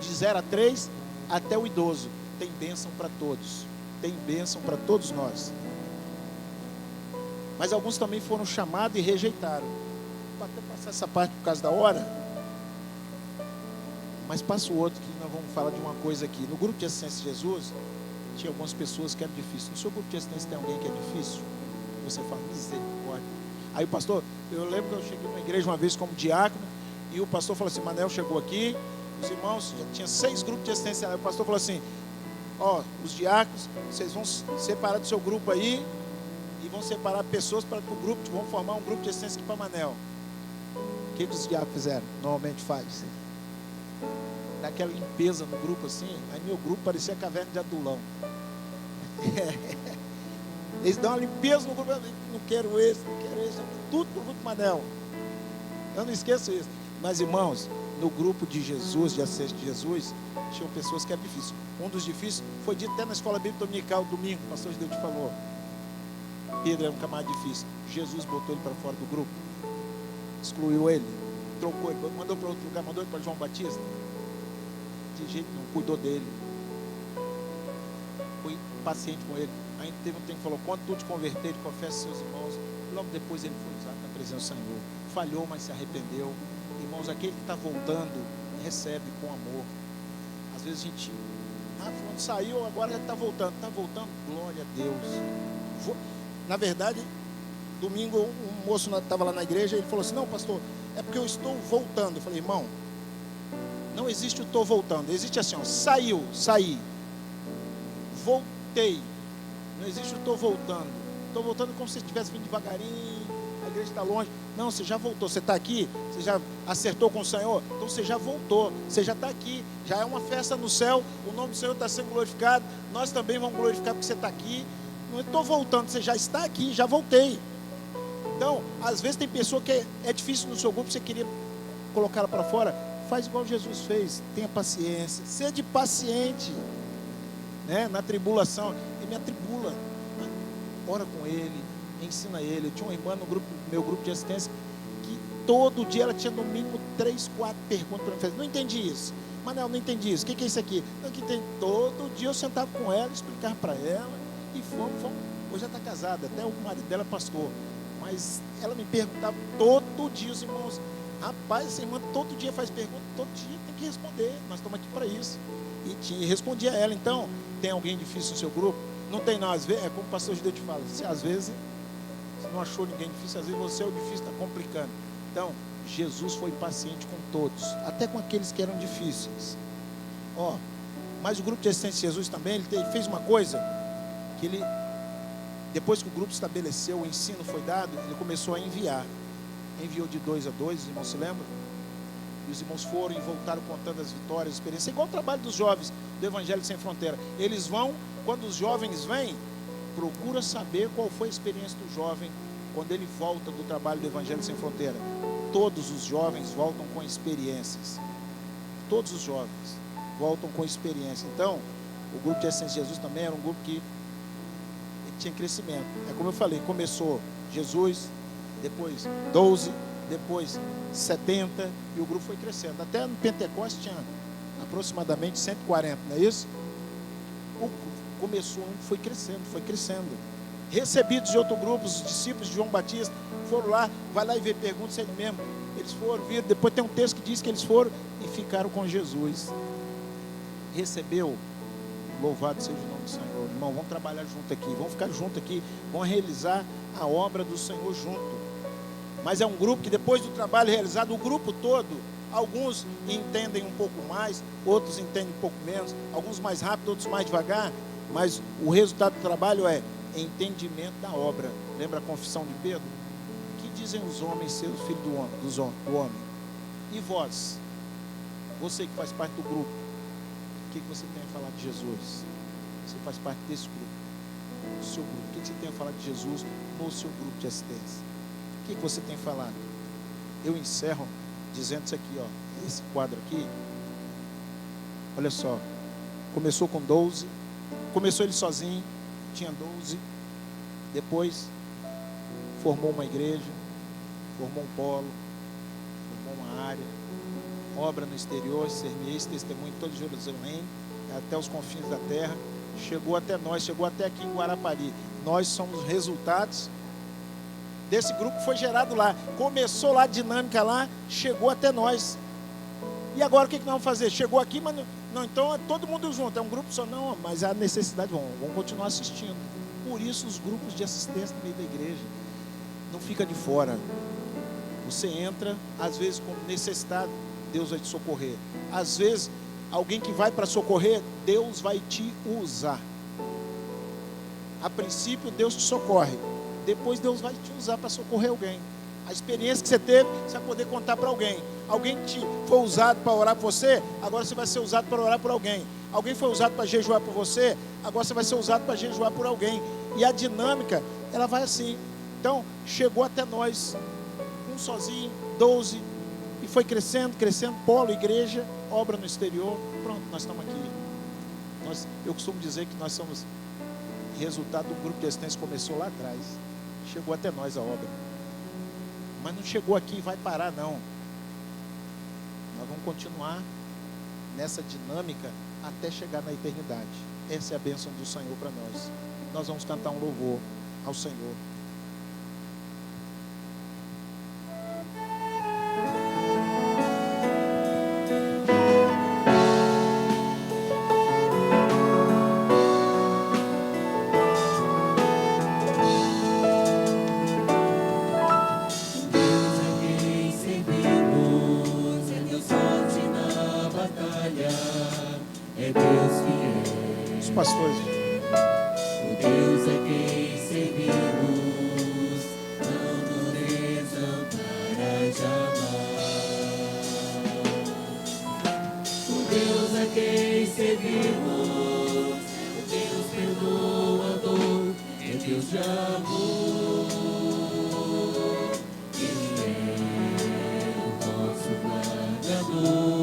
De 0 a 3 até o idoso. Tem bênção para todos. Tem bênção para todos nós. Mas alguns também foram chamados e rejeitaram. Vou até passar essa parte por causa da hora. Mas passa o outro, que nós vamos falar de uma coisa aqui. No grupo de assistência de Jesus, tinha algumas pessoas que eram difíceis. No seu grupo de assistência tem alguém que é difícil? Você fala: misericórdia. Aí o pastor, eu lembro que eu cheguei numa igreja uma vez como diácono, e o pastor falou assim: Manel chegou aqui, os irmãos, já tinha 6 grupos de assistência. Aí o pastor falou assim: os diáconos, vocês vão separar do seu grupo aí, e vão separar pessoas para o grupo, vão formar um grupo de assistência aqui para Manel. O que os diáconos fizeram? Normalmente faz. Daquela limpeza no grupo assim. Aí meu grupo parecia a caverna de Adulão. Eles dão uma limpeza no grupo. Não quero esse, tudo para o grupo Manel. Eu não esqueço isso. Mas irmãos, no grupo de Jesus, de assistência de Jesus, tinham pessoas que eram difíceis. Um dos difíceis foi dito até na escola bíblica dominical, domingo, o pastor Deus te falou. Pedro era um camarada difícil. Jesus botou ele para fora do grupo, excluiu ele, trocou ele, mandou para outro lugar, mandou ele para João Batista. De jeito não, cuidou dele, foi paciente com ele. Aí teve um tempo que falou: quando tu te converter, confessa seus irmãos. Logo depois ele foi usado na presença do Senhor. Falhou, mas se arrependeu. Irmãos, aquele que está voltando, recebe com amor. Às vezes a gente, fulano saiu, agora já está voltando. Está voltando, glória a Deus. Na verdade, domingo um moço estava lá na igreja, ele falou assim: não, pastor, é porque eu estou voltando. Eu falei: irmão, não existe o estou voltando, existe assim, saí, voltei. Não existe o estou voltando. Estou voltando como se você tivesse vindo devagarinho, a igreja está longe. Não, você já voltou, você está aqui, você já acertou com o Senhor, então você já voltou, você já está aqui, já é uma festa no céu, o nome do Senhor está sendo glorificado, nós também vamos glorificar porque você está aqui. Não estou voltando, você já está aqui, já voltei. Então, às vezes tem pessoa que é difícil no seu grupo, você queria colocar ela para fora. Faz igual Jesus fez, tenha paciência, seja paciente. né? Na tribulação, ele me atribula. Ora com ele, ensina ele. Eu tinha uma irmã no meu grupo de assistência, que todo dia ela tinha no mínimo 3, 4 perguntas para me fazer. Não entendi isso. Manel, não entendi isso. O que é isso aqui? Não, que tem. Todo dia eu sentava com ela, explicar para ela, e fomos. Hoje ela está casada, até o marido dela é pastor. Mas ela me perguntava todo dia, os irmãos, rapaz, essa irmã todo dia faz pergunta, todo dia tem que responder, nós estamos aqui para isso. E respondia a ela. Então, tem alguém difícil no seu grupo? Não tem não, às vezes, é como o pastor Judeu te fala, às vezes, você não achou ninguém difícil, às vezes você é o difícil, está complicando. Então, Jesus foi paciente com todos, até com aqueles que eram difíceis. Mas o grupo de assistência de Jesus também, ele fez uma coisa, que ele, depois que o grupo estabeleceu, o ensino foi dado, ele começou a enviar. Enviou de 2 a 2, os irmãos se lembram? E os irmãos foram e voltaram contando as vitórias, as experiências. É igual o trabalho dos jovens do Evangelho Sem Fronteira. Eles vão, quando os jovens vêm, procura saber qual foi a experiência do jovem quando ele volta do trabalho do Evangelho Sem Fronteira. Todos os jovens voltam com experiências. Todos os jovens voltam com experiência. Então, o grupo de Assistência de Jesus também era um grupo que tinha crescimento. É como eu falei, começou Jesus, depois 12, depois 70, e o grupo foi crescendo. Até no Pentecostes tinha aproximadamente 140, não é isso? Começou, foi crescendo. Recebidos de outro grupo, os discípulos de João Batista foram lá, vai lá e vê perguntas, ele mesmo. Eles foram, viram, depois tem um texto que diz que eles foram e ficaram com Jesus. Recebeu, louvado seja o nome do Senhor. Irmão, vamos trabalhar junto aqui, vamos ficar junto aqui, vamos realizar a obra do Senhor junto. Mas é um grupo que depois do trabalho realizado, o grupo todo, alguns entendem um pouco mais, outros entendem um pouco menos, alguns mais rápido, outros mais devagar, mas o resultado do trabalho é entendimento da obra. Lembra a confissão de Pedro? O que dizem os homens ser os filhos do homem? E vós, você que faz parte do grupo, o que você tem a falar de Jesus? Você faz parte desse grupo, do seu grupo. O que você tem a falar de Jesus no seu grupo de assistência? O que você tem a falar? Eu encerro dizendo isso aqui, esse quadro aqui. Olha só, começou com 12, começou ele sozinho, tinha 12, depois formou uma igreja, formou um polo, formou uma área, obra no exterior, sermieis testemunho em todo Jerusalém, até os confins da terra, chegou até nós, chegou até aqui em Guarapari. Nós somos resultados desse grupo que foi gerado lá, começou lá a dinâmica lá, chegou até nós. E agora o que nós vamos fazer? Chegou aqui, mas não, então é todo mundo junto, é um grupo só, não, mas há necessidade, vamos continuar assistindo. Por isso os grupos de assistência no meio da igreja, não fica de fora. Você entra, às vezes com necessidade, Deus vai te socorrer. Às vezes, alguém que vai para socorrer, Deus vai te usar. A princípio, Deus te socorre. Depois, Deus vai te usar para socorrer alguém. A experiência que você teve, você vai poder contar para alguém. Alguém que foi usado para orar por você, agora você vai ser usado para orar por alguém. Alguém foi usado para jejuar por você, agora você vai ser usado para jejuar por alguém. E a dinâmica, ela vai assim. Então, chegou até nós, um sozinho, 12, e foi crescendo, polo, igreja, obra no exterior. Pronto, nós estamos aqui. Eu costumo dizer que nós somos resultado do grupo de assistência que começou lá atrás. Chegou até nós a obra. Mas não chegou aqui e vai parar, não. Nós vamos continuar nessa dinâmica até chegar na eternidade. Essa é a bênção do Senhor para nós. Nós vamos cantar um louvor ao Senhor. Pastores, o Deus é quem servimos, não nos desamparará jamais. O Deus é quem servimos, o Deus perdoador, é Deus de amor. Ele é o nosso guardador.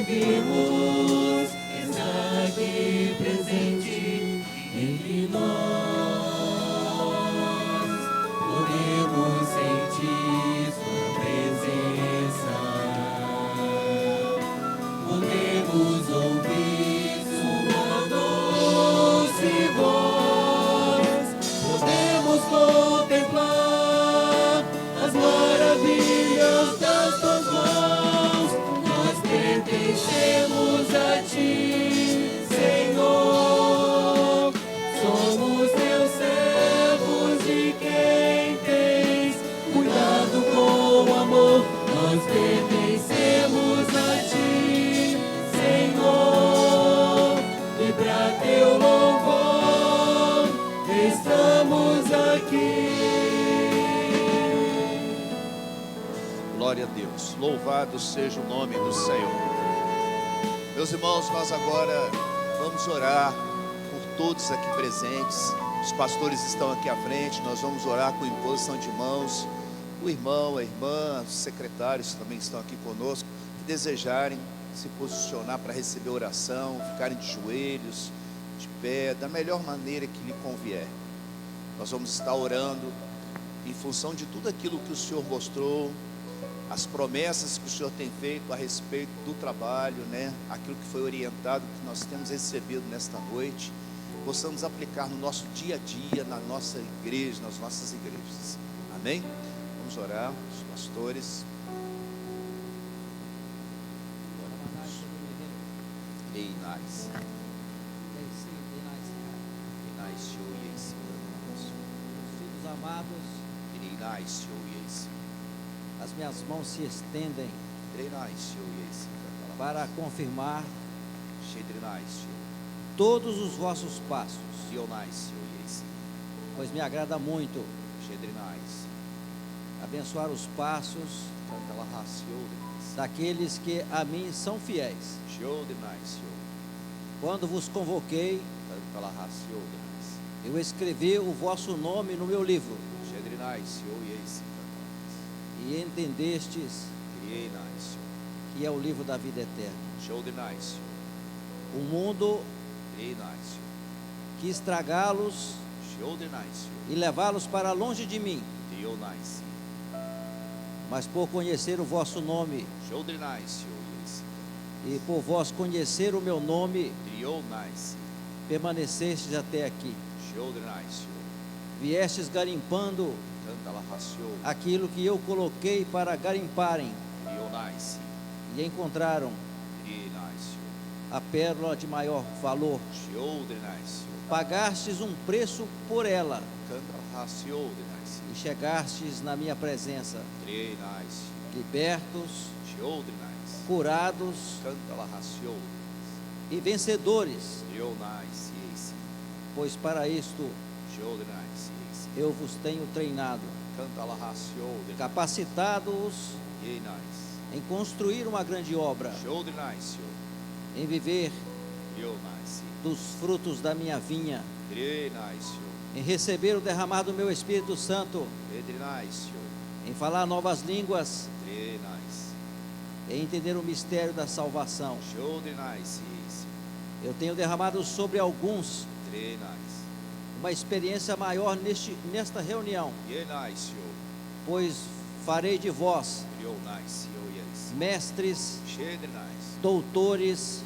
servimos, está aqui presente entre nós. Podemos sentir sua presença, podemos ouvir sua doce voz, podemos contemplar as maravilhas das tuas mãos. Nós pertencemos a ti, Senhor. Somos teus servos e quem tens cuidado com amor. Nós pertencemos a ti, Senhor, e para teu louvor estamos aqui. Glória a Deus, louvado seja o nome do Senhor. Meus irmãos, nós agora vamos orar por todos aqui presentes. Os pastores estão aqui à frente, nós vamos orar com imposição de mãos. O irmão, a irmã, os secretários também estão aqui conosco, que desejarem se posicionar para receber oração, ficarem de joelhos, de pé, da melhor maneira que lhe convier. Nós vamos estar orando em função de tudo aquilo que o Senhor mostrou, as promessas que o Senhor tem feito a respeito do trabalho, né? Aquilo que foi orientado, que nós temos recebido nesta noite, possamos aplicar no nosso dia a dia, na nossa igreja, nas nossas igrejas. Amém? Vamos orar, os pastores. Nice. Filhos amados, as minhas mãos se estendem para confirmar todos os vossos passos, pois me agrada muito abençoar os passos daqueles que a mim são fiéis. Quando vos convoquei, eu escrevi o vosso nome no meu livro, e entendestes que é o livro da vida eterna. O mundo quis tragá-los e levá-los para longe de mim, mas por conhecer o vosso nome e por vós conhecer o meu nome, permanecestes até aqui. Viestes garimpando aquilo que eu coloquei para garimparem, e encontraram a pérola de maior valor. Pagastes um preço por ela e chegastes na minha presença, libertos, curados e vencedores, pois para isto eu vos tenho treinado, capacitado-os em construir uma grande obra, em viver dos frutos da minha vinha, em receber o derramar do meu Espírito Santo, em falar novas línguas, em entender o mistério da salvação. Eu tenho derramado sobre alguns uma experiência maior nesta reunião, pois farei de vós mestres, doutores,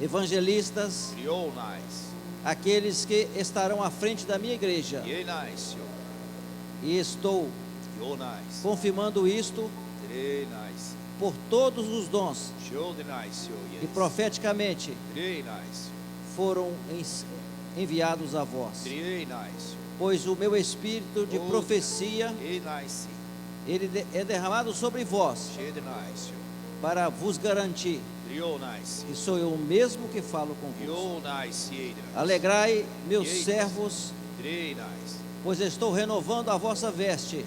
evangelistas, aqueles que estarão à frente da minha igreja, e estou confirmando isto por todos os dons que profeticamente foram enviados a vós, pois o meu espírito de profecia ele é derramado sobre vós, para vos garantir que sou eu mesmo que falo convosco. Alegrai, meus servos, pois estou renovando a vossa veste,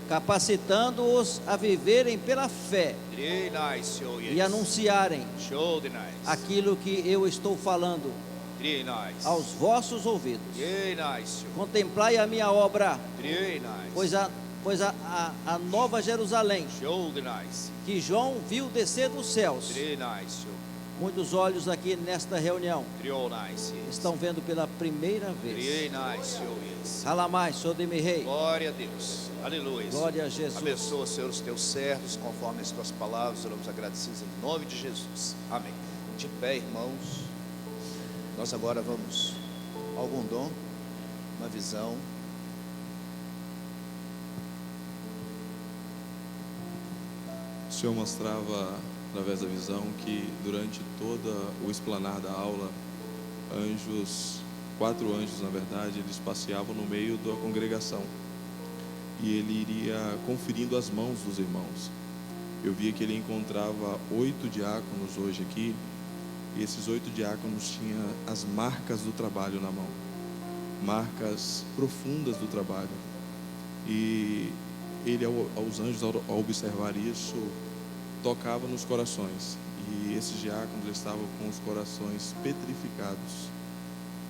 capacitando-os a viverem pela fé e anunciarem aquilo que eu estou falando aos vossos ouvidos. Contemplai a minha obra, pois Pois a nova Jerusalém, que João viu descer dos céus, muitos olhos aqui nesta reunião estão vendo pela primeira vez. Alamai, Sodemi Rei. Glória a Deus. Aleluia. Glória a Jesus. Abençoa, Senhor, os teus servos, conforme as tuas palavras. Oramos agradecidos em nome de Jesus. Amém. De pé, irmãos. Nós agora vamos a algum dom, uma visão. O Senhor mostrava, através da visão, que durante toda o explanar da aula, anjos, 4 anjos, na verdade, eles passeavam no meio da congregação. E ele iria conferindo as mãos dos irmãos. Eu via que ele encontrava 8 diáconos hoje aqui, e esses 8 diáconos tinham as marcas do trabalho na mão, marcas profundas do trabalho. E ele, aos anjos, ao observar isso, tocava nos corações. E esses diáconos estavam com os corações petrificados.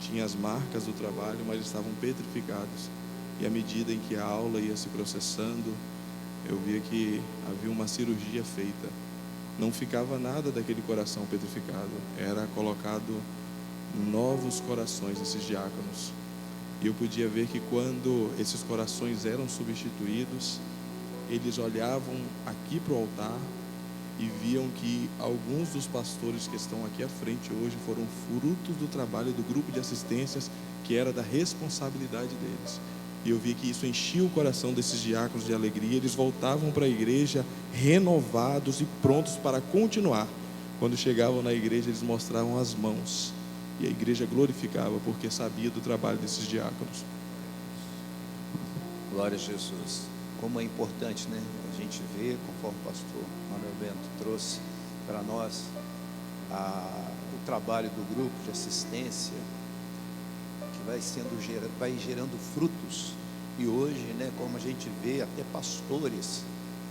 Tinha as marcas do trabalho, mas estavam petrificados. E à medida em que a aula ia se processando, eu via que havia uma cirurgia feita. Não ficava nada daquele coração petrificado. Era colocado novos corações nesses diáconos. E eu podia ver que quando esses corações eram substituídos, eles olhavam aqui para o altar e viam que alguns dos pastores que estão aqui à frente hoje foram frutos do trabalho do grupo de assistências, que era da responsabilidade deles. E eu vi que isso enchia o coração desses diáconos de alegria. Eles voltavam para a igreja renovados e prontos para continuar. Quando chegavam na igreja, eles mostravam as mãos. E a igreja glorificava, porque sabia do trabalho desses diáconos. Glória a Jesus. Como é importante, né? A gente vê, conforme o pastor Manuel Bento trouxe para nós, o trabalho do grupo de assistência, que vai gerando frutos. E hoje, né, como a gente vê, até pastores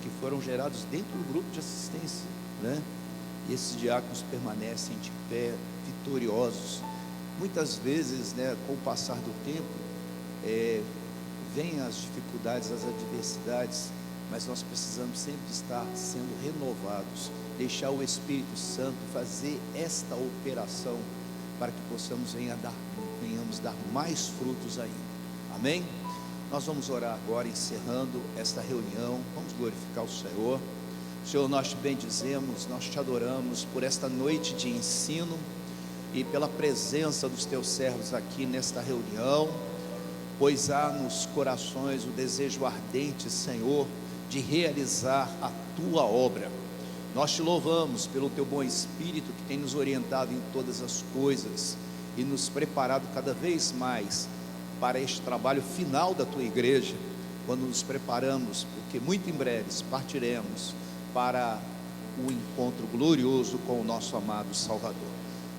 que foram gerados dentro do grupo de assistência, né? E esses diáconos permanecem de pé, vitoriosos. Muitas vezes, né, com o passar do tempo, vêm as dificuldades, as adversidades, mas nós precisamos sempre estar sendo renovados, deixar o Espírito Santo fazer esta operação, para que possamos venhamos dar mais frutos ainda. Amém? Nós vamos orar agora, encerrando esta reunião. Vamos glorificar o Senhor. Senhor, nós te bendizemos, nós te adoramos por esta noite de ensino e pela presença dos teus servos aqui nesta reunião, pois há nos corações o desejo ardente, Senhor, de realizar a tua obra. Nós te louvamos pelo teu bom Espírito que tem nos orientado em todas as coisas e nos preparado cada vez mais para este trabalho final da tua igreja, quando nos preparamos, porque muito em breve partiremos para o encontro glorioso com o nosso amado Salvador.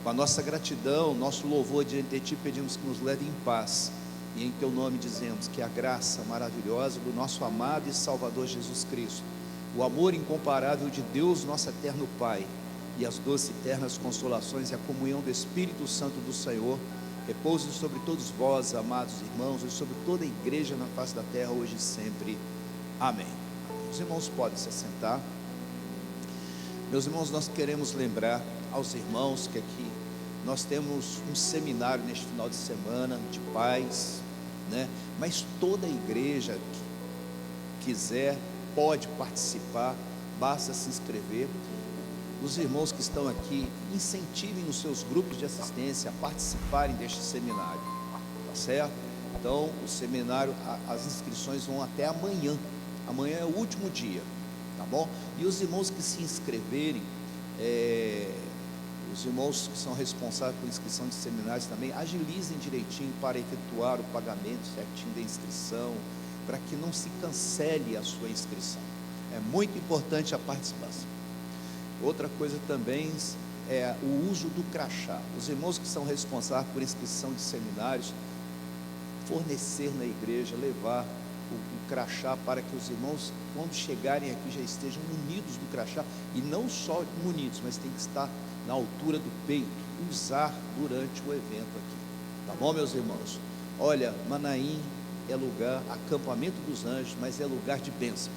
Com a nossa gratidão, nosso louvor diante de ti, pedimos que nos leve em paz, e em teu nome dizemos que a graça maravilhosa do nosso amado e Salvador Jesus Cristo, o amor incomparável de Deus, nosso eterno Pai, e as doces e eternas consolações e a comunhão do Espírito Santo do Senhor repousem sobre todos vós, amados irmãos, e sobre toda a igreja na face da terra, hoje e sempre. Amém. Os irmãos podem se assentar. Meus irmãos, nós queremos lembrar aos irmãos que aqui nós temos um seminário neste final de semana de paz, né? Mas toda a igreja que quiser pode participar, basta se inscrever. Os irmãos que estão aqui, incentivem os seus grupos de assistência a participarem deste seminário, tá certo? Então, o seminário, as inscrições vão até amanhã. Amanhã é o último dia, tá bom? E os irmãos que se inscreverem, os irmãos que são responsáveis por inscrição de seminários também, agilizem direitinho para efetuar o pagamento certinho da inscrição, para que não se cancele a sua inscrição. É muito importante a participação. Outra coisa também é o uso do crachá. Os irmãos que são responsáveis por inscrição de seminários, fornecer na igreja, levar o crachá, para que os irmãos, quando chegarem aqui, já estejam munidos do crachá, e não só munidos, mas tem que estar na altura do peito, usar durante o evento aqui, tá bom, meus irmãos? Olha, Manaim é lugar, acampamento dos anjos, mas é lugar de bênção.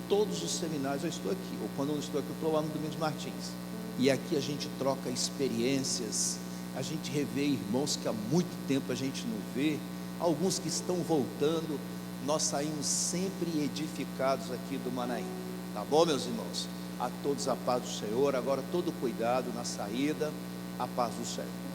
Todos os seminários, eu estou aqui, ou quando eu não estou aqui, eu estou lá no Domingos Martins. E aqui a gente troca experiências, a gente revê irmãos que há muito tempo a gente não vê, alguns que estão voltando. Nós saímos sempre edificados aqui do Manaim. Tá bom, meus irmãos? A todos a paz do Senhor. Agora todo cuidado na saída, a paz do Senhor.